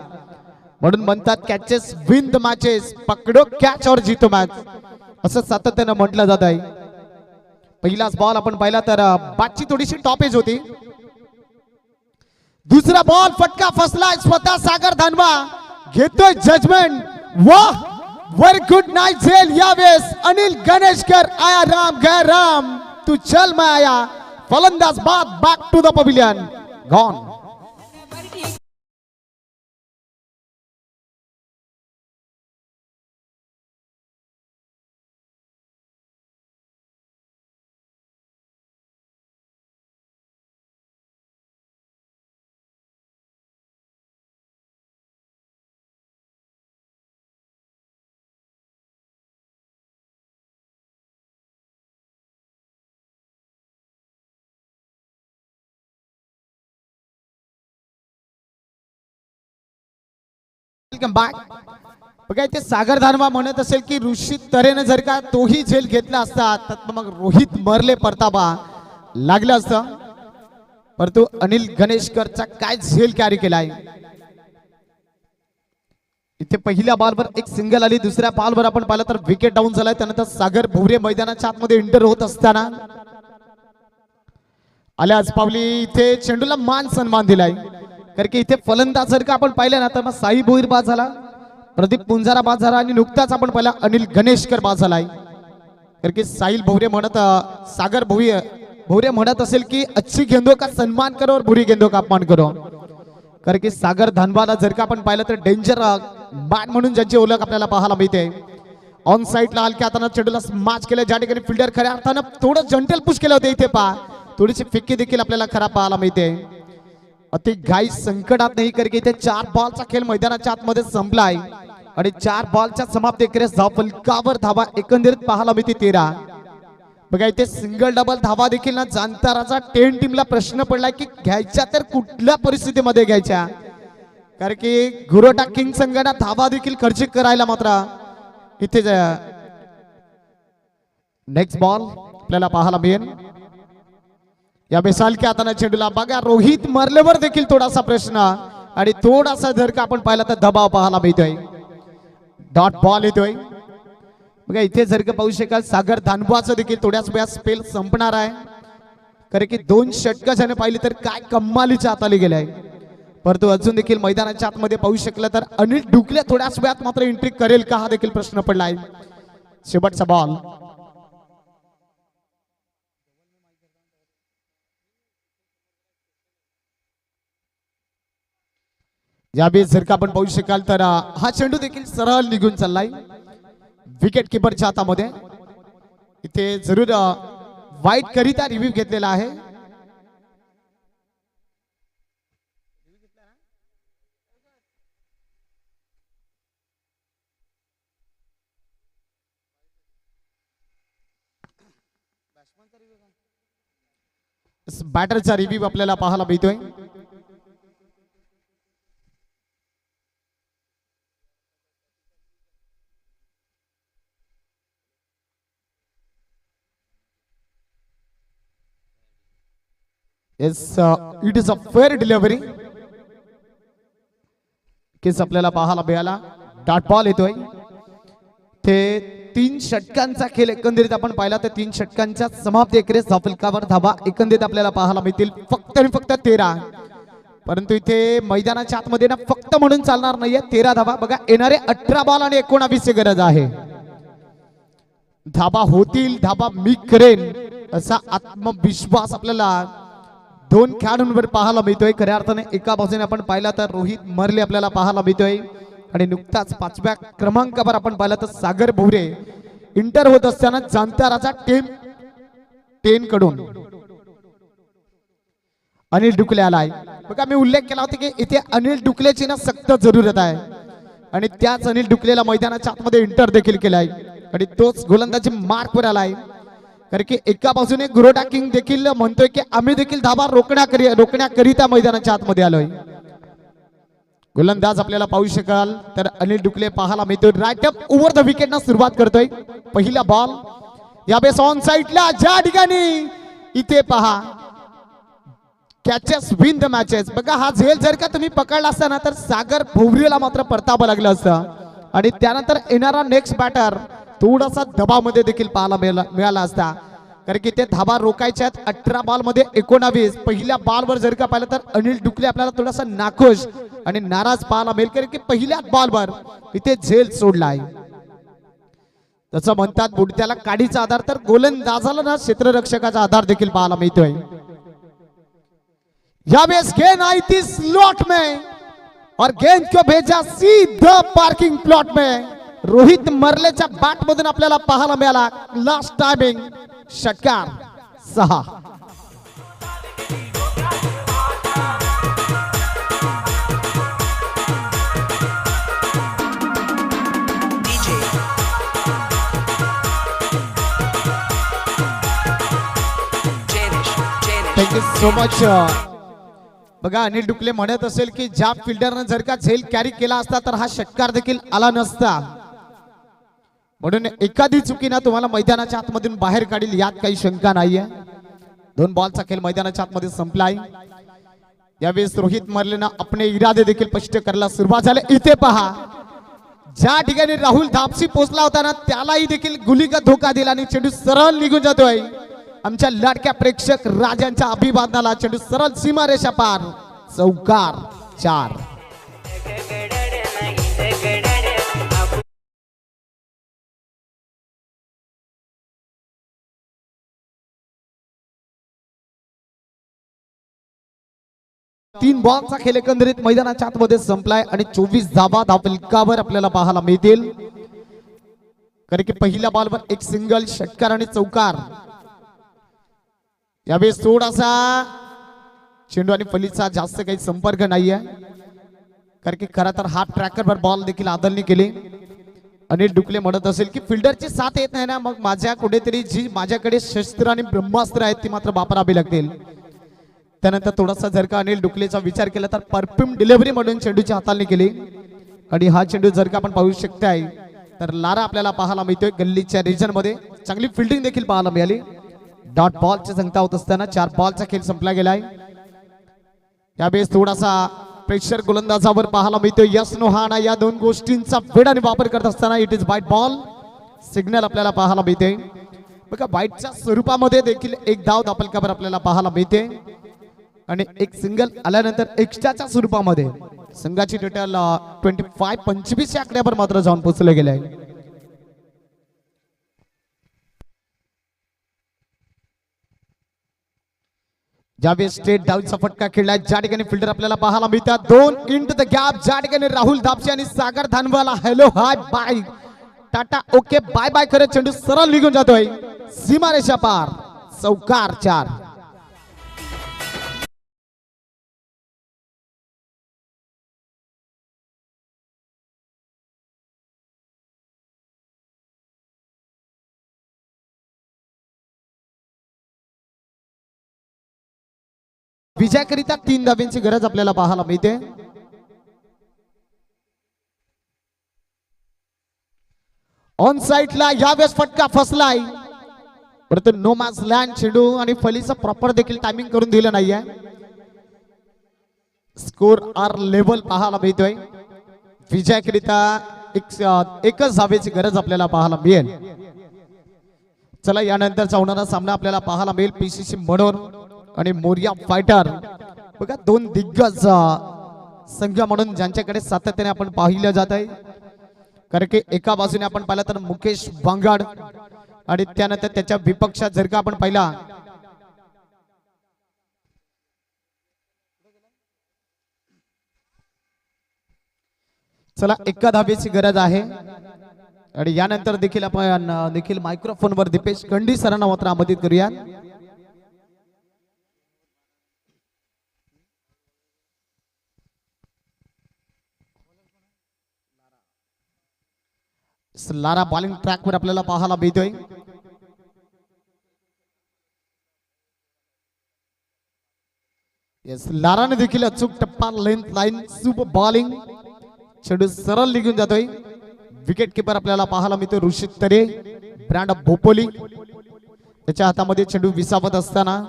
म्हणून म्हणतात कॅचेस विन द मॅचेस, पकडो कॅच और जीतो मॅच, असं सातत्यानं म्हटलं जात आहे. पहिलाच बॉल आपण पाहिला तर बॅटची थोडीशी टॉपेज होती. दुसरा बॉल फटका फसलाय, स्वतः सागर धानवा घेतोय जजमेंट. वाह, व्हेरी गुड नाईट झेल यावेळेस अनिल गणेशकर. आया राम गया राम, तू चल मैं आया. फलंदाज बाद back to the pavilion, gone. Welcome back. बघा इथे सागर धानवा म्हणत असेल की ऋषी तऱ्हेने जर का तोही झेल घेतला असता तर मग रोहित मरले परताबा लागलं असतं. परंतु अनिल गणेशकरचा काय झेल कॅरी केलाय. इथे पहिल्या बॉलवर एक सिंगल आली, दुसऱ्या बॉलवर आपण पाहिलं तर विकेट डाऊन झालाय. त्यानंतर सागर भोवरे मैदानाच्या आतमध्ये एंटर होत असताना आल्याच पावली इथे चेंडूला मान सन्मान दिलाय. कारण की इथे फलंदाज जर का आपण पाहिलं ना तर मग साई भोईर बाद झाला, प्रदीप पुंजारा बाद झाला आणि नुकताच आपण पाहिला अनिल गणेशकर बाद झालाय. कारण की साहिल भोवरे म्हणत सागर भोवरे म्हणत असेल की अच्छी गेंदों का सन्मान करो और बुरी गेंदों का अपमान करो. कारण की सागर धानवाला जर का आपण पाहिलं तर डेंजर बॅट म्हणून ज्यांची ओळख आपल्याला पाहायला मिळते. ऑन साईडला हलक्या हाताने चेंडूला स्मॅच केलं, ज्या ठिकाणी फिल्डर खऱ्या अर्थानं थोडं जंटल पुश केलं होतं. इथे पहा थोडीशी फिक्की देखील आपल्याला खराब पाहायला मिळते. अति घाई संकटात नाही, कारण की इथे 4 बॉलचा खेळ मैदानाच्या आतमध्ये संपलाय आणि 4 बॉलच्या समाप्ती अखेरीस धावफलकावर धावा एकंदरीत पाहायला मिळते 13. बघा इथे सिंगल डबल धावा देखील ना जाणताराचा 10 टीमला प्रश्न पडलाय की घ्यायच्या तर कुठल्या परिस्थितीमध्ये घ्यायच्या. कारण की गुरोटा किंग संघाने धावा देखील खर्चिक करायला मात्र इथे नेक्स्ट बॉल आपल्याला पाहायला मिळेल. या बेसाल के हाताने चेंडूला बघा रोहित मरलेवर देखील थोडासा प्रश्न आणि थोडासा जर का आपण पाहिला तर दबाव पाहायला मिळतोय. डॉट बॉल येतोय. बघा इथे जर का पाहू शकाल सागर धानवाचं देखील थोड्याच वेळात स्पेल संपणार आहे. कारण की 2 षटकं ज्याने पाहिली तर काय कमालीच्या हाताली गेलाय. परंतु अजून देखील मैदानाच्या आतमध्ये पाहू शकलं तर अनिल डुकले थोड्याच वेळात मात्र एंट्री करेल का हा देखील प्रश्न पडलाय. शेवटचा बॉल. यावेळेस जर का आपण पाहू शकाल तर हा चेंडू देखील सरळ निघून चाललाय विकेट किपरच्या हातामध्ये. इथे जरूर वाईट करिता रिव्ह्यू घेतलेला आहे. बॅटरचा रिव्ह्यू आपल्याला पाहायला मिळतोय. Yes, it is a fair delivery. केस आपल्याला पाहायला मिळाला. डॉट बॉल येतोय. ते 3 षटकांचा खेळ एकंदरीत आपण पाहिला तर 3 षटकांच्या समाप्ती अखेरीस धावफलकावर धावा एकंदरीत आपल्याला पाहायला मिळतील फक्त आणि फक्त 13. परंतु इथे मैदानाच्या आतमध्ये ना फक्त म्हणून चालणार नाहीये 13 धावा. बघा येणारे 18 बॉल आणि 19 गरज आहे. धाबा होतील, धाबा मी करेन असा आत्मविश्वास आपल्याला 2 खेळाडूंवर पाहायला मिळतोय. खऱ्या अर्थाने एका बाजूने आपण पाहिला तर रोहित मरले आपल्याला पाहायला मिळतोय आणि नुकताच 5व्या क्रमांकावर आपण पाहिला तर सागर भोवरे इंटर होत असताना जाणताराचा 10 कडून अनिल डुकले आलाय. बघा मी उल्लेख केला होता की इथे अनिल डुकलेची ना सक्त जरूरत आहे आणि त्याच अनिल डुकलेला मैदानाच्या आतमध्ये इंटर देखील केलाय आणि तोच गोलंदाजी मार्कवर आलाय. कारण की एका बाजूने गुरोटा किंग देखील म्हणतोय की आम्ही देखील धावा रोखण्याकरिता मैदानाच्या आतमध्ये आलोय. गोलंदाज आपल्याला पाहू शकाल तर अनिल डुकले पाहायला मिळतोय. Right up over the wicket ना सुरुवात करतोय. पहिला बॉल या बेस ऑन साईडला ज्या ठिकाणी इथे पहा कॅचेस विन द मॅचेस. बघा हा झेल जर का तुम्ही पकडला असता ना तर सागर भोवरीला मात्र परतावं लागलं असतं आणि त्यानंतर येणारा नेक्स्ट बॅटर थोडासा दबावामध्ये देखील पाहायला मिळाला असता. कारण की ते धाबा रोकायच्यात 18 बॉल मध्ये 19. पहिल्या बॉलवर जर का पाहिलं तर अनिल डुकले आपल्याला थोडासा नाखुश आणि नाराज पाहायला मिळेल कारण की पहिल्या बॉलवर इथे झेल सोडलाय. तसं म्हणतात बुडत्याला काडीचा आधार तर गोलंदाजाला ना क्षेत्ररक्षकाचा आधार देखील पाहायला मिळतोय. यावेळेस गेंद आई थी स्लॉट में और गेंद को भेजा सीधा पार्किंग प्लॉट में. रोहित मर्लेच्या बॅट मधून आपल्याला पाहायला मिळाला लास्ट टायमिंग षटकार 6. Thank you so much. बघा अनिल डुकले म्हणत असेल की ज्या फिल्डरने जर का झेल कॅरी केला असता तर हा षटकार देखील आला नसता. म्हणून एखादी चुकीना तुम्हाला मैदानाच्या आतमधून बाहेर काढील यात काही शंका नाहीये. 2 बॉलचा खेळ मैदानाच्या आतमध्ये संपलाय. यावेळेस रोहित मर्लेनं आपले इरादे देखील स्पष्ट करायला सुरुवात झाली. इथे पहा ज्या ठिकाणी राहुल धापसी पोहोचला होता ना त्यालाही देखील गुलीगत धोका दिला आणि चेंडू सरळ निघून जातोय. आमच्या लाडक्या प्रेक्षक राजांच्या अभिवादनाला चेंडू सरळ सीमारेषा पार. चौकार 4. तीन बॉलचा खेळ एकंदरीत मैदानाच्या आतमध्ये संपलाय आणि 24 धावा धावफलकावर आपल्याला पाहायला मिळतील. कारण की पहिल्या बॉलवर एक सिंगल षटकार आणि चौकार. यावेळेस थोडासा चेंडू आणि फलीचा जास्त काही संपर्क नाहीये कारण की खरं तर हाफ ट्रॅकरवर बॉल देखील आदलनी केली. अनिल डुकले म्हणत असेल की फिल्डरची साथ येत नाही ना मग माझ्या कुठेतरी जी माझ्याकडे शस्त्र आणि ब्रह्मास्त्र आहेत ती मात्र वापरावी लागतील. त्यानंतर थोडासा जर का अनिल डुकलेचा विचार केला तर परफ्यूम डिलिव्हरी म्हणून चेंडूची हाताळणी केली आणि हा चेंडू जर का आपण पाहू शकताय तर लारा आपल्याला पाहायला मिळतोय. गल्लीच्या रिजन मध्ये चांगली फिल्डिंग देखील पाहायला मिळाली. डॉट बॉलची संख्या होत असताना 4 बॉलचा खेळ संपला गेलाय. यावेळेस थोडासा प्रेशर गोलंदाजावर पाहायला मिळतोय. यस नो हा ना या 2 गोष्टींचा वेळाने वापर करत असताना इट इज वाईट बॉल सिग्नल आपल्याला पाहायला मिळते. बघा वाईटच्या स्वरूपामध्ये देखील एक धाव धावफलकावर आपल्याला पाहायला मिळते आणि एक सिंगल आल्यानंतर एक्स्ट्राच्या स्वरूपामध्ये संघाची टोटल 25 या आकड्यावर मात्र जाऊन पोहोचले गेले आहे. ज्यावेळेस स्ट्रेट डाऊनचा फटका खेळलाय ज्या ठिकाणी फिल्डर आपल्याला पाहायला मिळतात 2 इंटू द गॅप. ज्या ठिकाणी राहुल धापसे आणि Sagar Dhanwala hello hi bye tata okay bye bye करत चेंडू सरळ निघून जातोय सीमारेषा पार. चौकार 4. विजयाकरिता 3 धावांची गरज आपल्याला पाहायला मिळते. ऑन साइडला यावेळेस फटका फसलाय परंतु नो मॅच लँड चेंडू आणि फलीचा प्रॉपर देखील टायमिंग करून दिलं नाहीये. स्कोर आर लेवल पाहायला मिळतोय. विजयाकरिता एकच धावेची गरज आपल्याला पाहायला मिळेल. चला यानंतरचा होणारा सामना आपल्याला पाहायला मिळेल पीसीसी म्हणून आणि मोरिया फायटर. बघा 2 दिग्गज संघ म्हणून ज्यांच्याकडे सातत्याने आपण पाहिलं जात आहे. कारण की एका बाजूने आपण पाहिलं तर मुकेश वांगाड आणि त्यानंतर त्याच्या विपक्षात जर का आपण पाहिला चला एका धावेची गरज आहे आणि यानंतर देखील आपण देखील मायक्रोफोनवर दीपेश कंडी सरांना मात्र आमंत्रित करूया. लारा बॉलिंग ट्रॅक वर आपल्याला पाहायला मिळतोय. येस लाराने देखील अचूक टप्पा लेंथ लाईन सुपर बॉलिंग चेंडू सरळ निघून जातोय. विकेट किपर आपल्याला पाहायला मिळतोय ऋषित तरे ब्रँड ऑफ भोपोली. त्याच्या हातामध्ये चेंडू विसावत असताना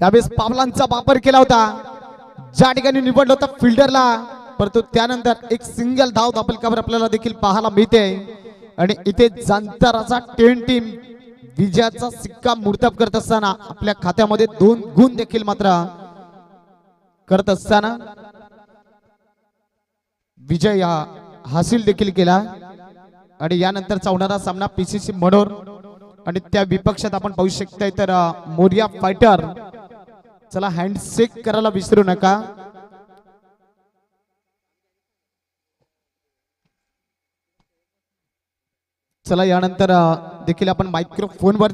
त्यावेळेस पावलांचा वापर केला होता, ज्या ठिकाणी निवडलं होतं फिल्डरला, परंतु त्यानंतर एक सिंगल धाव दापलकावर आपल्याला देखील पाहायला मिळते. आणि इथे जांताराचा 10 टीम विजयाचा सिक्का मुर्तब करत असताना आपल्या खात्यामध्ये 2 गुण देखील मात्र करत असताना विजय हासिल देखील केला. आणि यानंतरचा होणारा सामना पीसीसी मनोर आणि त्या विपक्षात आपण पाहू शकताय तर मोरिया फायटर. चला हँडशेक करायला विसरू नका. चला यानंतर देखील आपण मायक्रोफोनवर